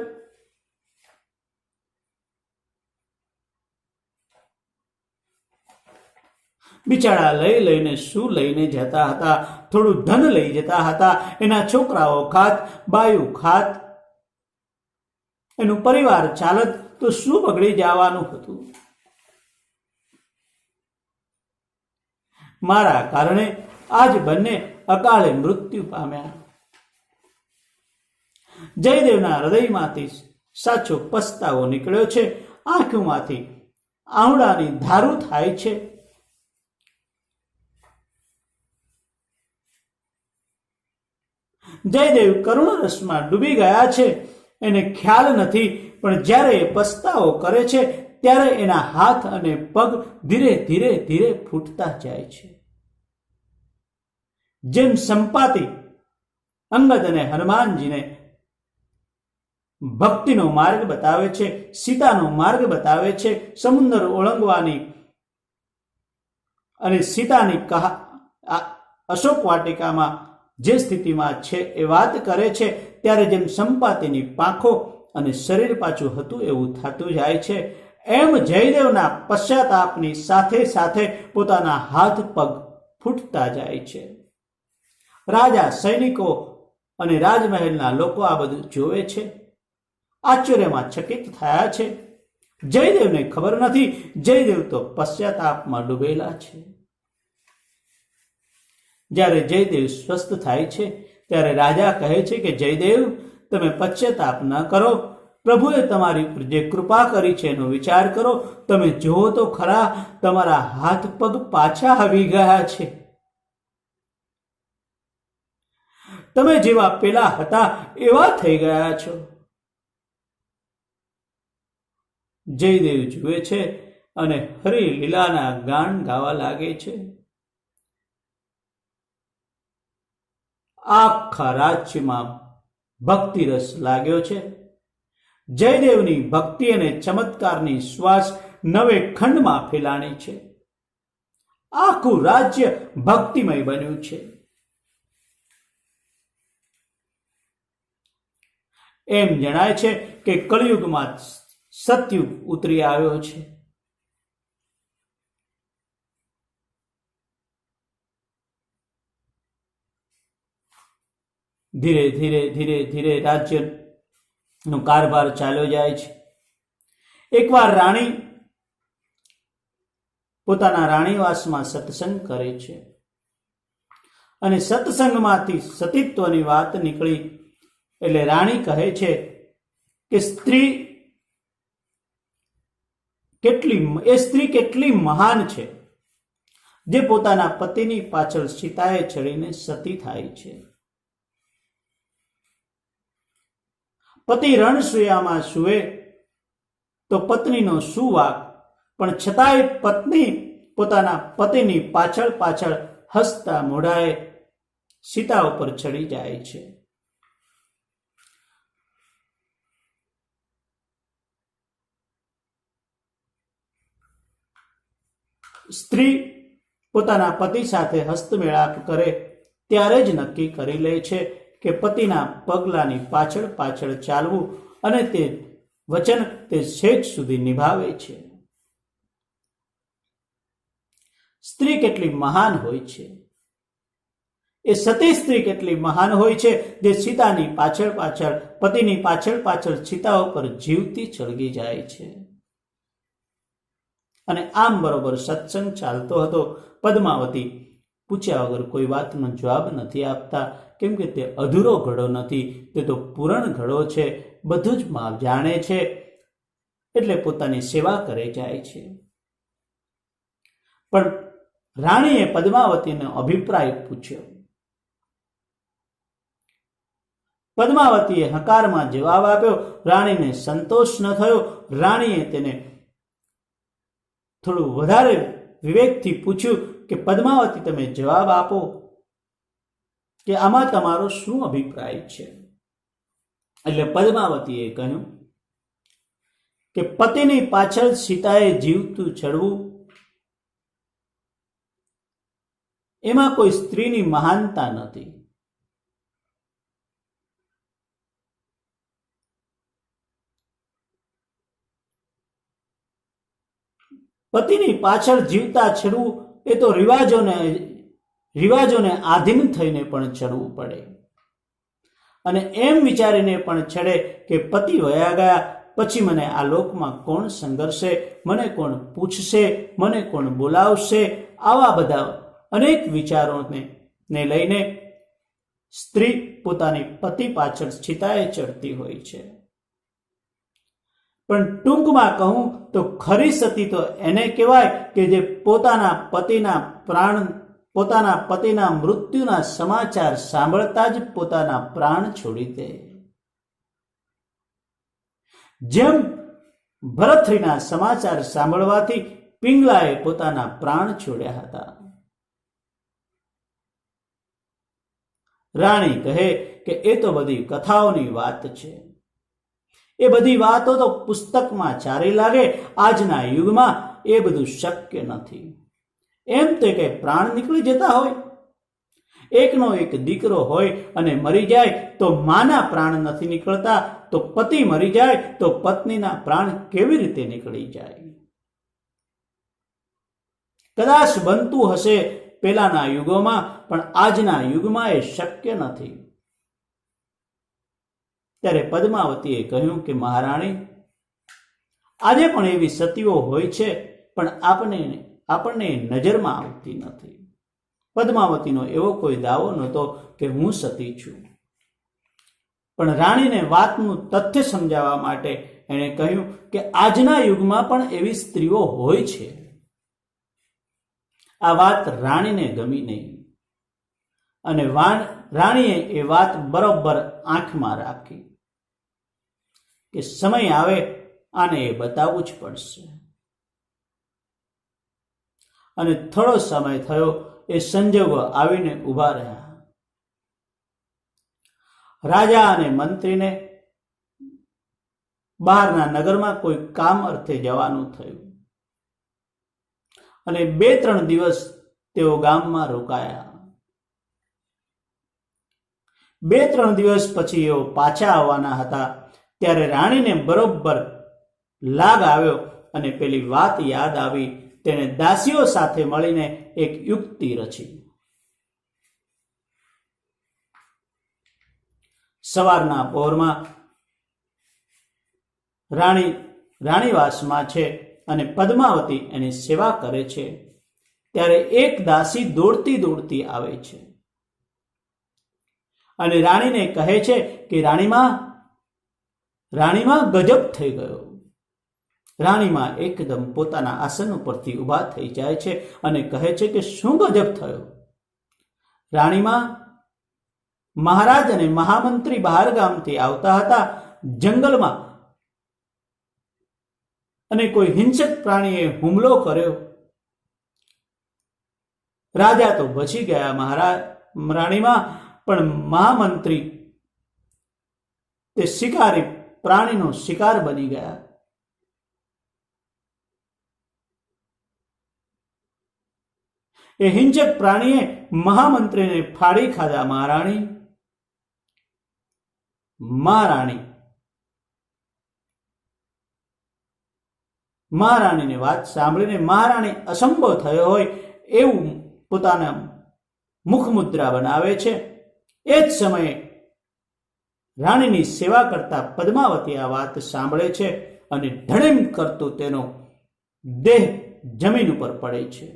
બિચારા લઈને શું લઈને જતા હતા? થોડું ધન લઈ જતા હતા. એના છોકરાઓ ખાત, બાયુ ખાત, એનું પરિવાર ચાલત તો શું બગડી જવાનું હતું? મારા કારણે આજ બંને અકાળે મૃત્યુ પામ્યા. જયદેવના હૃદયમાંથી સાચો પસ્તાવો નીકળ્યો છે. આંખોમાંથી આંવળાની ધારું થાય છે. જયદેવ કરુણ રસમાં ડૂબી ગયા છે. એને ખ્યાલ નથી, પણ જ્યારે એ પસ્તાવો કરે છે ત્યારે એના હાથ અને પગ ધીરે ધીરે ધીરે ફૂટતા જાય છે. જેમ સંપાતિ અંગદ અને હનુમાનજીને ભક્તિનો માર્ગ બતાવે છે, સીતાનો માર્ગ બતાવે છે, સમુદ્ર ઓળંગવાની અને સીતાની અશોક વાટિકામાં જે સ્થિતિમાં છે એ વાત કરે છે, ત્યારે જેમ સંપાતિની પાંખો અને શરીર પાછું હતું એવું થતું જાય છે, એમ જયદેવના પશ્ચાતાપની સાથે સાથે પોતાના હાથ પગ ફૂટતા જાય છે. રાજા, સૈનિકો અને રાજમહેલના લોકો આ બધું જોવે છે. આશ્ચર્યમાં ચકિત થયા છે. જયદેવને ખબર નથી, જયદેવ તો પશ્ચાતાપમાં ડૂબેલા છે. જ્યારે જયદેવ સ્વસ્થ થાય છે ત્યારે રાજા કહે છે કે જયદેવ, તમે પશ્ચાતાપ ન કરો. પ્રભુએ તમારી ઉપર જે કૃપા કરી છે એનો વિચાર કરો. તમે જુઓ તો ખરા, તમારા હાથ પગ પાછા આવી ગયા છે. તમે જેવા પેલા હતા એવા થઈ ગયા છો. જયદેવ જુએ છે અને હરિ લીલાના ગાન ગાવા લાગે છે. આખા રાજ્યમાં ભક્તિરસ લાગ્યો છે. જયદેવની ભક્તિ અને ચમત્કારની શ્વાસ નવે ખંડમાં ફેલાણી છે. આખું રાજ્ય ભક્તિમય બન્યું છે. એમ જણાય છે કે કળિયુગમાં સતયુગ ઉતરી આવ્યો છે. ધીરે ધીરે ધીરે ધીરે રાજ્યનો કારભાર ચાલ્યો જાય છે. એકવાર રાણી પોતાના રાણીવાસમાં સત્સંગ કરે છે અને સત્સંગમાંથી સતીત્વની વાત નીકળી એટલે રાણી કહે છે કે સ્ત્રી કેટલી મહાન છે જે પોતાના પતિની પાછળ સીતાએ ચડીને સતી થાય છે. પતિ રણશૈયામાં સૂવે તો પત્નીનો શું વાક, પણ છતાંય પત્ની પોતાના પતિની પાછળ પાછળ હસતા મોઢાએ સીતા ઉપર ચડી જાય છે. સ્ત્રી પોતાના પતિ સાથે હસ્તમેળાપ કરે ત્યારે જ નક્કી કરી લે છે કે પતિના પગલાની પાછળ પાછળ ચાલવું અને તે વચન તે છેક સુધી નિભાવે છે. સ્ત્રી કેટલી મહાન હોય છે, એ સતી સ્ત્રી કેટલી મહાન હોય છે જે સીતાની પાછળ પાછળ પતિની પાછળ પાછળ સીતા ઉપર જીવતી ચળગી જાય છે. અને આમ બરોબર સત્સંગ ચાલતો હતો. પદ્માવતી પૂછ્યા વગર કોઈ વાતનો જવાબ નથી આપતા, કેમ કે તે અધૂરો ઘડો નથી, તે તો પૂરણ ઘડો છે, બધું જ જાણે છે, એટલે પોતાની સેવા કરે જાય છે. પણ રાણીએ પદ્માવતીનો અભિપ્રાય પૂછ્યો. પદ્માવતીએ હકારમાં જવાબ આપ્યો. રાણીને સંતોષ ન થયો. રાણીએ તેને થોડું વધારે વિવેકથી પૂછ્યું કે પદ્માવતી, તમે જવાબ આપો કે આમાં તમારો શું અભિપ્રાય છે. એટલે પદ્માવતીએ કહ્યું કે પતિની પાછળ સીતાએ જીવતું ચડવું એમાં કોઈ સ્ત્રીની મહાનતા નથી. પતિની પાછળ જીવતા ચડવું એ તો રિવાજોને આધીન થઈને પણ ચડવું પડે, અને એમ વિચારીને પણ ચડે કે પતિ વયા ગયા પછી મને આ લોકમાં કોણ સંઘર્ષે, મને કોણ પૂછશે, મને કોણ બોલાવશે. આવા બધા અનેક વિચારોને લઈને સ્ત્રી પોતાની પતિ પાછળ સીતાએ ચડતી હોય છે. પણ ટૂંકમાં કહું તો ખરી સતી તો એને કહેવાય કે જે પોતાના પતિના મૃત્યુના સમાચાર સાંભળતા જ પોતાના પ્રાણ છોડી દે. જેમ ભરથરીના સમાચાર સાંભળવાથી પિંગલાએ પોતાના પ્રાણ છોડ્યા હતા. રાણી કહે કે એ તો બધી કથાઓની વાત છે, એ બધી વાતો તો પુસ્તકમાં ચારી લાગે. આજના યુગમાં એ બધું શક્ય નથી. એમ તે કે પ્રાણ નીકળી જતા હોય, એકનો એક દીકરો હોય અને મરી જાય તો માના પ્રાણ નથી નીકળતા, તો પતિ મરી જાય તો પત્નીના પ્રાણ કેવી રીતે નીકળી જાય? કદાચ બનતું હશે પેલાના યુગોમાં, પણ આજના યુગમાં એ શક્ય નથી. ત્યારે પદ્માવતીએ કહ્યું કે મહારાણી, આજે પણ એવી સતીઓ હોય છે, પણ આપણને નજરમાં આવતી નથી. પદ્માવતીનો એવો કોઈ દાવો નહોતો કે હું સતી છું, પણ રાણીને વાતનું તથ્ય સમજાવવા માટે એણે કહ્યું કે આજના યુગમાં પણ એવી સ્ત્રીઓ હોય છે. આ વાત રાણીને ગમી નહીં, અને રાણીએ એ વાત બરોબર આંખમાં રાખી કે સમય આવે આને એ બતાવવું જ પડશે. અને થોડો સમય થયો એ સંજોગો આવીને ઊભા રહ્યા. રાજા અને મંત્રીને બહારના નગરમાં કોઈ કામ અર્થે જવાનું થયું અને 2-3 દિવસ તેઓ ગામમાં રોકાયા. 2-3 દિવસ પછી એઓ પાછા આવવાના હતા ત્યારે રાણીને બરોબર લાગ આવ્યો અને પેલી વાત યાદ આવી. તેણે દાસીઓ સાથે મળીને એક યુક્તિ રચી. સવારના પહોરમાં રાણીવાસમાં છે અને પદ્માવતી એની સેવા કરે છે ત્યારે એક દાસી દોડતી દોડતી આવે છે અને રાણીને કહે છે કે રાણીમાં ગજબ થઈ ગયો. રાણીમાં એકદમ પોતાના આસન ઉપરથી ઊભા થઈ જાય છે અને કહે છે કે શું ગજબ થયો? રાણીમાં મહારાજ અને મહામંત્રી બહાર ગામથી આવતા હતા જંગલમાં અને કોઈ હિંસક પ્રાણીએ હુમલો કર્યો. રાજા તો બચી ગયા, રાણીમાં પણ મહામંત્રી તે શિકારી પ્રાણીનો શિકાર બની ગયા. એ હિંસક પ્રાણીએ મહામંત્રીને ફાડી ખાધા. મહારાણીની વાત સાંભળીને મહારાણી અસંભવ થયો હોય એવું પોતાના મુખમુદ્રા બનાવે છે. એ જ સમયે રાણીની સેવા કરતા પદ્માવતી આ વાત સાંભળે છે અને ધડીમ કરતું તેનો દેહ જમીન ઉપર પડે છે.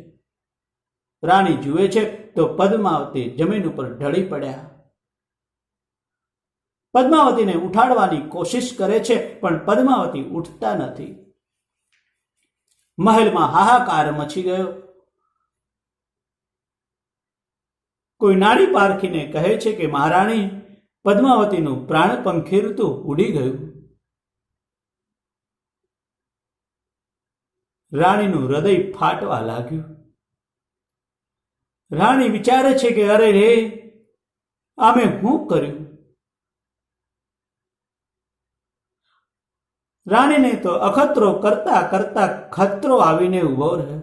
રાણી જુએ છે તો પદ્માવતી જમીન ઉપર ઢળી પડ્યા. પદ્માવતીને ઉઠાડવાની કોશિશ કરે છે પણ પદ્માવતી ઉઠતા નથી. મહેલમાં હાહાકાર મચી ગયો. કોઈ નાડી પારખીને કહે છે કે મહારાણી, પદ્માવતીનું પ્રાણ પંખીરતું ઉડી ગયું. રાણીનું હૃદય ફાટવા લાગ્યું. રાણી વિચારે છે કે અરે રે, આમે શું કર્યું? રાણીને તો અખતરો કરતા કરતા ખતરો આવીને ઉભો રહ્યો.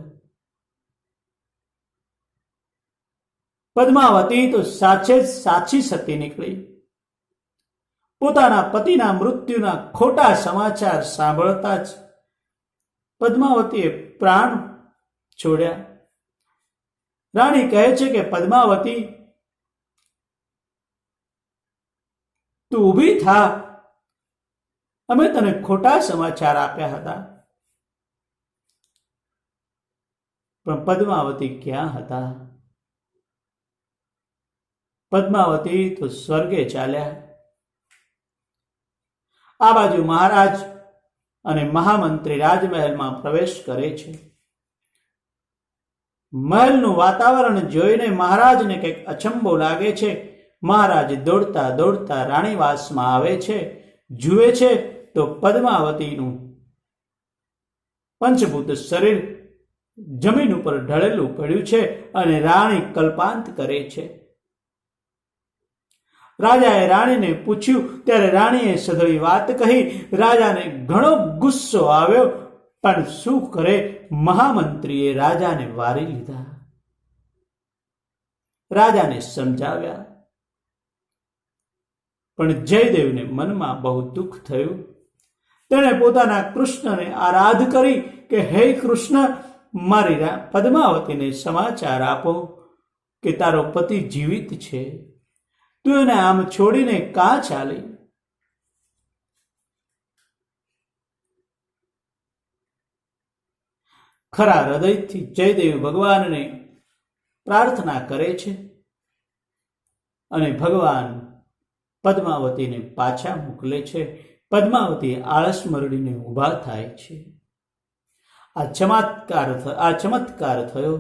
પદ્માવતી તો સાચી સતી નીકળી. પોતાના પતિના મૃત્યુના ખોટા સમાચાર સાંભળતા જ પદ્માવતીએ પ્રાણ છોડ્યા. રાણી કહે છે કે પદ્માવતી, તું ઊભી થા, અમે તને ખોટા સમાચાર આપ્યા હતા. પણ પદ્માવતી ક્યાં હતા? પદ્માવતી તો સ્વર્ગે ચાલ્યા. આ બાજુ મહારાજ અને મહામંત્રી રાજમહેલમાં પ્રવેશ કરે છે. મહેલનું વાતાવરણ જોઈને મહારાજને કંઈક અચંબો લાગે છે. મહારાજ દોડતા દોડતા રાણીવાસમાં આવે છે. જુએ છે તો પદ્માવતીનું પંચભૂત શરીર જમીન ઉપર ઢળેલું પડ્યું છે અને રાણી કલ્પાંત કરે છે. રાજાએ રાણીને પૂછ્યું ત્યારે રાણીએ સઘળી વાત કહી. રાજાને ઘણો ગુસ્સો આવ્યો, પણ શું કરે, મહામંત્રીએ રાજાને વારી લીધા. રાજાને સમજાવ્યા, પણ જયદેવને મનમાં બહુ દુઃખ થયું. તેણે પોતાના કૃષ્ણને આરાધ કરી કે હે કૃષ્ણ, મારી પદ્માવતીને સમાચાર આપો કે તારો પતિ જીવિત છે. તું એને આમ છોડીને કાં ચાલી? ખરા હૃદયથી જયદેવ ભગવાનને પ્રાર્થના કરે છે અને ભગવાન પદ્માવતીને પાછા મોકલે છે. પદ્માવતી આળસ મરડીને ઊભા થાય છે. આ ચમત્કાર થયો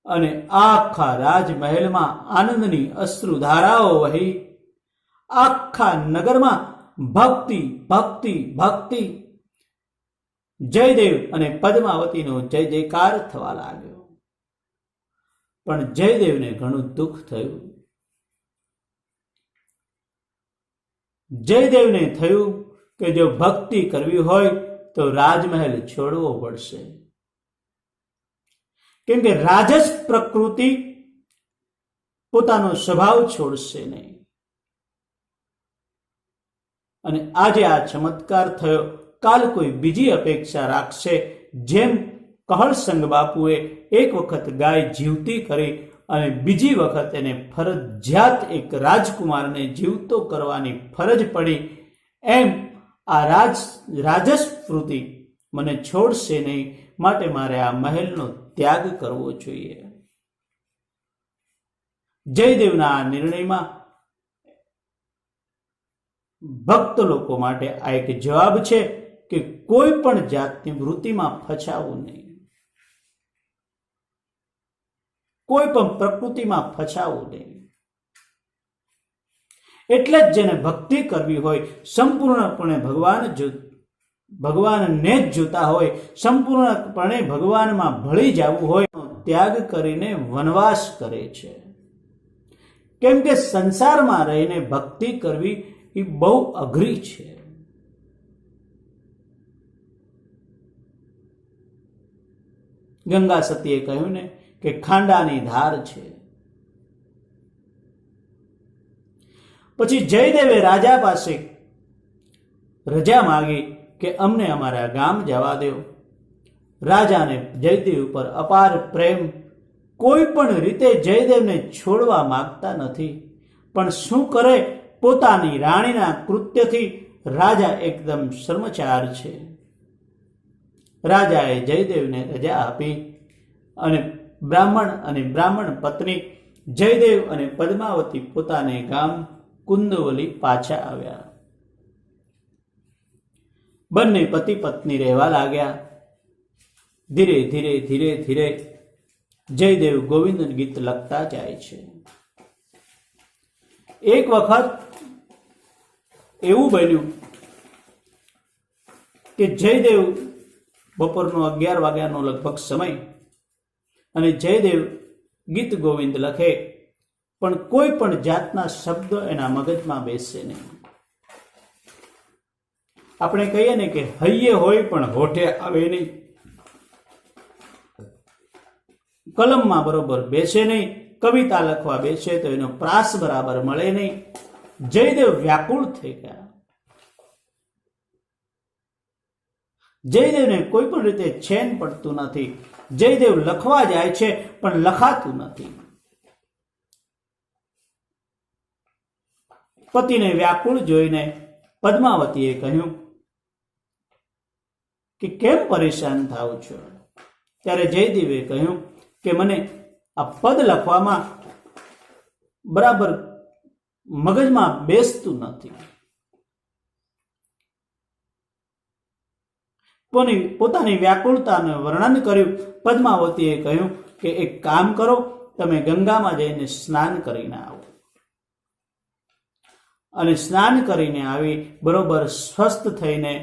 અને આખા રાજમહેલમાં આનંદની અશ્રુધારાઓ વહી. આખા નગરમાં ભક્તિ ભક્તિ ભક્તિ. જયદેવ અને પદ્માવતીનો જય જયકાર થવા લાગ્યો. પણ જયદેવને ઘણું દુઃખ થયું. જયદેવને થયું કે જો ભક્તિ કરવી હોય તો રાજમહેલ છોડવો પડશે, કેમ કે રાજસ પ્રકૃતિ પોતાનો સ્વભાવ છોડશે નહીં. અને આજે આ ચમત્કાર થયો, કાલ કોઈ બીજી અપેક્ષા રાખશે. જેમ કહળસંગ બાપુએ એક વખત ગાય જીવતી કરી અને બીજી વખત એને ફરજિયાત એક રાજકુમારને જીવતો કરવાની ફરજ પડી, એમ આ રાજસ વૃત્તિ મને છોડશે નહીં, માટે મારે આ મહેલનો ત્યાગ કરવો જોઈએ. જયદેવના આ નિર્ણયમાં ભક્ત લોકો માટે આ એક જવાબ છે કે કોઈ પણ જાતની વૃત્તિમાં ફસાવું નહીં, કોઈ પણ પ્રકૃતિમાં ફસાવું નહીં. એટલે જ જેને ભક્તિ કરવી હોય, સંપૂર્ણપણે ભગવાનને જ જોતા હોય, સંપૂર્ણપણે ભગવાનમાં ભળી જવું હોય, ત્યાગ કરીને વનવાસ કરે છે. કેમ કે સંસારમાં રહીને ભક્તિ કરવી એ બહુ અઘરી છે. ગંગા સતીએ કહ્યું ને કે ખાંડાની ધાર છે. પછી જયદેવે રાજા પાસે રજા માંગી કે અમને અમારા ગામ જવા દો. રાજાને જયદેવ ઉપર અપાર પ્રેમ, કોઈ પણ રીતે જયદેવને છોડવા માંગતા નથી. પણ શું કરે, પોતાની રાણીના કૃત્યથી રાજા એકદમ શર્મચાર છે. રાજાએ જયદેવને રજા આપી અને બ્રાહ્મણ પત્ની જયદેવ અને પદ્માવતી પોતાને ગામ કુંદવલી પાછા આવ્યા. બંને પતિ પત્ની રહેવા લાગ્યા. ધીરે ધીરે ધીરે ધીરે જયદેવ ગોવિંદ ગીત લખતા જાય છે. એક વખત એવું બન્યું કે જયદેવ બપોરનો 11 વાગ્યાનો લગભગ સમય, અને જયદેવ ગીત ગોવિંદ લખે, પણ કોઈ પણ જાતના શબ્દો એના મગજમાં બેસે નહીં. આપણે કહીએ ને કે હૈયે હોય પણ હોઠે આવે નહીં, કલમમાં બરોબર બેસે નહીં, કવિતા લખવા બેસે તો એનો પ્રાસ બરાબર મળે નહીં. જયદેવ વ્યાકુળ થઈ ગયા. જયદેવને કોઈ પણ રીતે ચેન પડતું નથી. જયદેવ લખવા જાય છે પણ લખાતું નથી. પતિને વ્યાકુળ જોઈને પદ્માવતીએ કહ્યું કે કેમ પરેશાન થાવ છો? ત્યારે જયદેવે કહ્યું કે મને આ પદ લખવામાં બરાબર મગજમાં બેસતું નથી. પોતાની વ્યાકુળતાનું વર્ણન કર્યું. પદ્માવતીએ કહ્યું કે એક કામ કરો, તમે ગંગામાં જઈને સ્નાન કરીને આવો. અને સ્નાન કરીને આવી બરોબર સ્વસ્થ થઈને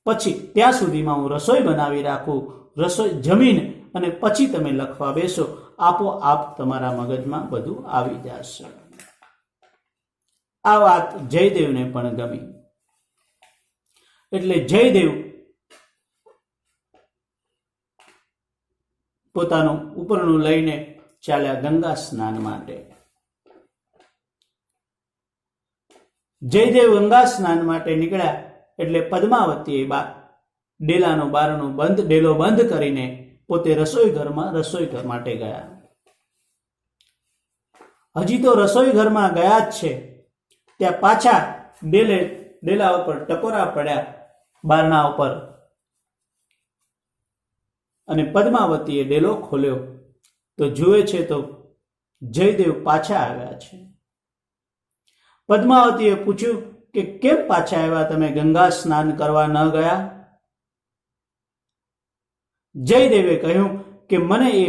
પછી ત્યાં સુધીમાં હું રસોઈ બનાવી રાખું. રસોઈ જમીન અને પછી તમે લખવા બેસો, આપોઆપ તમારા મગજમાં બધું આવી જશે. આ વાત જયદેવને પણ ગમી. એટલે જયદેવ પોતાનું ઉપરણું લઈને ચાલ્યા ગંગા સ્નાન માટે. જયદેવ ગંગા સ્નાન માટે નીકળ્યા એટલે પદ્માવતીએ ડેલો બંધ કરીને પોતે રસોઈ ઘર માટે ગયા. હજી તો રસોઈ ઘરમાં ગયા જ છે, ત્યાં પાછા ડેલા ઉપર ટકોરા પડ્યા બારણા ઉપર, અને પદ્માવતીએ ડેલો ખોલ્યો તો જુએ છે તો જયદેવ પાછા આવ્યા છે. પદ્માવતીએ પૂછ્યું કે કેમ પાછા આવ્યા, તમે ગંગા સ્નાન કરવા ન ગયા? જયદેવે કહ્યું કે મને એ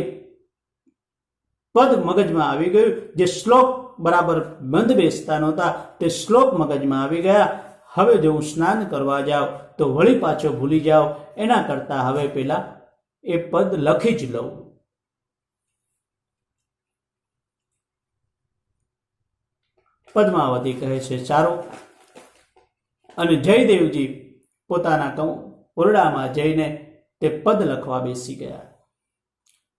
પદ મગજમાં આવી ગયું, જે શ્લોક બરાબર બંધ બેસતા નહોતા તે શ્લોક મગજમાં આવી ગયા. હવે જો હું સ્નાન કરવા જાઉં તો વળી પાછો ભૂલી જાઉં, એના કરતા હવે પેલા એ પદ લખી જ લઉં. પદ્માવતી કહે છે સારું. અને જયદેવજી પોતાના ઓરડામાં જઈને તે પદ લખવા બેસી ગયા.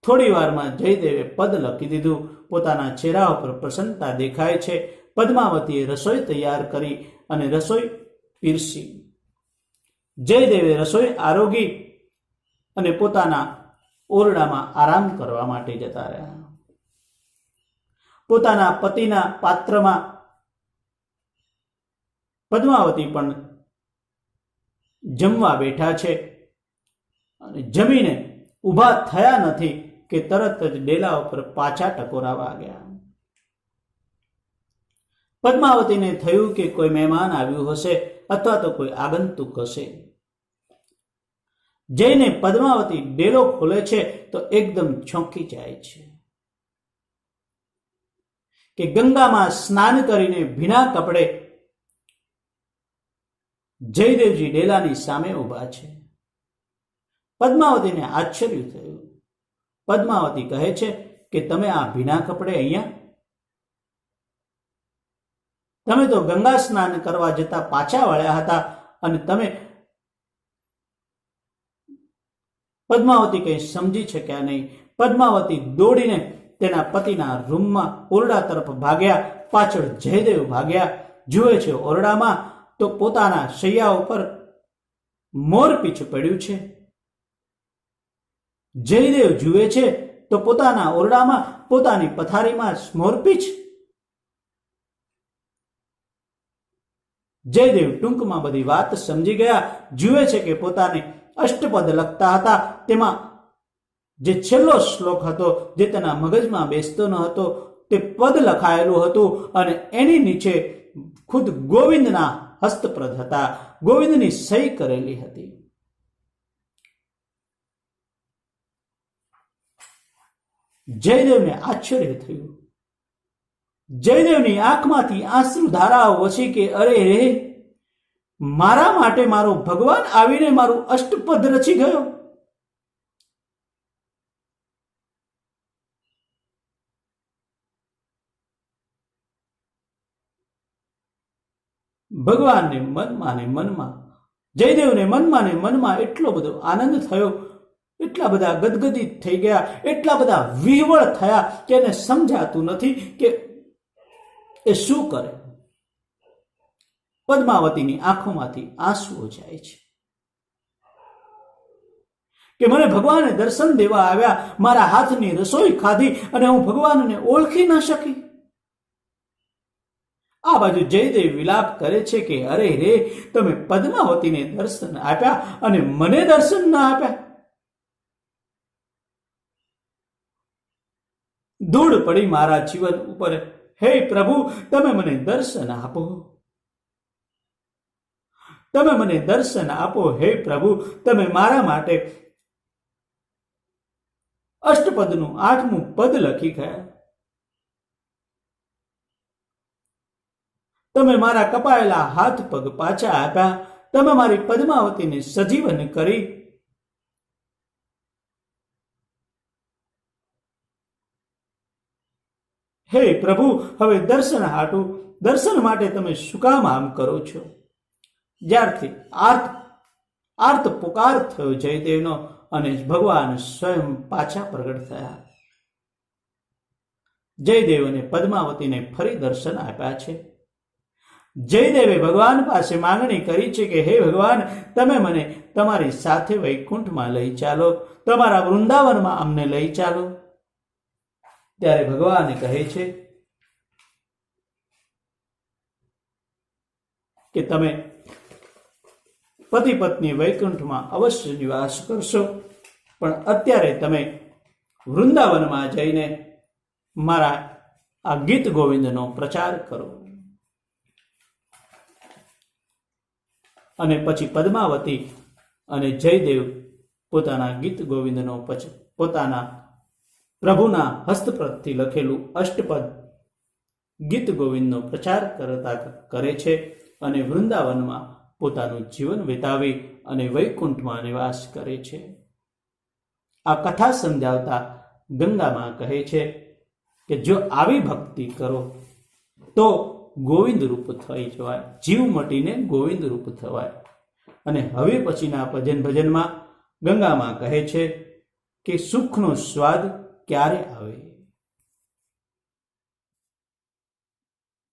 થોડી વારમાં જયદેવે પદ લખી દીધું. પોતાના ચહેરા ઉપર પ્રસન્નતા દેખાય છે. પદ્માવતીએ રસોઈ તૈયાર કરી અને રસોઈ પીરસી. જયદેવે રસોઈ આરોગી અને પોતાના ઓરડામાં આરામ કરવા માટે જતા રહ્યા. પોતાના પતિના પાત્રમાં પદ્માવતી પણ જમવા બેઠા છે અને જમીને ઊભા થયા નથી કે તરત જ ડેલા ઉપર પાછા ટકોરા વાગ્યા. પદ્માવતીને થયું કે કોઈ મહેમાન આવ્યું હશે અથવા તો કોઈ આગંતુક હશે. જઈને પદ્માવતી ડેલો ખોલે છે તો એકદમ ચોંકી જાય છે કે ગંગામાં સ્નાન કરીને ભીના કપડે જયદેવજી ડેલાની સામે ઊભા છે. પદ્માવતીને આશ્ચર્ય થયું. પદ્માવતી કહે છે કે તમે આ ભીના કપડે અહીંયા? તમે તો ગંગા સ્નાન કરવા જતા પાછા વળ્યા હતા અને તમે. પદ્માવતી કંઈ સમજી શક્યા નહીં. પદ્માવતી દોડીને તેના પતિના રૂમમાં ઓરડા તરફ ભાગ્યા. પાછળ જયદેવ ભાગ્યા. જુએ છે ઓરડામાં તો પોતાના શૈયા ઉપર મોરપીંછ પડ્યું છે. જયદેવ જુએ છે તો પોતાના ઓરડામાં પોતાની પથારીમાં મોરપીંછ. જયદેવ ટૂંકમાં બધી વાત સમજી ગયા. જુએ છે કે પોતાને અષ્ટપદ લખતા હતા તેમાં જે છેલ્લો શ્લોક હતો જે તેના મગજમાં બેસતો ન હતો તે પદ લખાયેલું હતું અને એની નીચે ખુદ ગોવિંદના હસ્તપ્રદ હતા. ગોવિંદની સહી કરેલી હતી. જયદેવને આશ્ચર્ય થયું. જયદેવની આંખમાંથી આંસુ ધારાઓ વસી કે અરે રે, મારા માટે મારો ભગવાન આવીને મારું અષ્ટપદ રચી ગયો. ભગવાનને મનમાં ને મનમાં, જયદેવને મનમાં ને મનમાં એટલો બધો આનંદ થયો, એટલા બધા ગદગદિત થઈ ગયા, એટલા બધા વિહવળ થયા કે એને સમજાતું નથી કે એ શું કરે. પદ્માવતીની આંખોમાંથી આંસુઓ જાય છે કે મને ભગવાને દર્શન દેવા આવ્યા, મારા હાથની રસોઈ ખાધી અને હું ભગવાનને ઓળખી ન શકી. આ બાજુ જયદેવ વિલાપ કરે છે કે અરે રે, તમે પદ્માવતીને દર્શન આપ્યા અને મને દર્શન ના આપ્યા. ધૂળ પડી મારા જીવન ઉપર. હે પ્રભુ, તમે મને દર્શન આપો, તમે મને દર્શન આપો. હે પ્રભુ, તમે મારા માટે અષ્ટપદનું 8મું પદ લખી ગયા. તમે મારા કપાયેલા હાથ પગ પાછા આપ્યા. તમે મારી પદ્માવતીને સજીવન કરી. હે પ્રભુ, હવે દર્શન માટે તમે શું કામ આમ કરો છો? જ્યારથી આર્ત પુકાર થયો જયદેવનો અને ભગવાન સ્વયં પાછા પ્રગટ થયા. જયદેવ અને પદ્માવતીને ફરી દર્શન આપ્યા છે. જયદેવે ભગવાન પાસે માંગણી કરી છે કે હે ભગવાન, તમે મને તમારી સાથે વૈકુંઠમાં લઈ ચાલો, તમારા વૃંદાવનમાં અમને લઈ ચાલો. ત્યારે ભગવાન કહે છે કે તમે પતિ પત્ની વૈકુંઠમાં અવશ્ય નિવાસ કરશો, પણ અત્યારે તમે વૃંદાવનમાં જઈને મારા આ ગીત ગોવિંદનો પ્રચાર કરો. અને પછી પદ્માવતી અને જયદેવ પોતાના ગીત ગોવિંદનો પોતાના પ્રભુના હસ્તપ્રદથી લખેલું અષ્ટપદ ગીત ગોવિંદનો પ્રચાર કરે છે અને વૃંદાવનમાં પોતાનું જીવન વિતાવી અને વૈકુંઠમાં નિવાસ કરે છે. આ કથા સમજાવતા ગંગામાં કહે છે કે જો આવી ભક્તિ કરો તો ગોવિંદ રૂપ થઈ જવાય, જીવ મટીને ગોવિંદ રૂપ થવાય. અને હવે પછીના ભજનમાં ગંગામાં કહે છે કે સુખનો સ્વાદ ક્યારે આવે.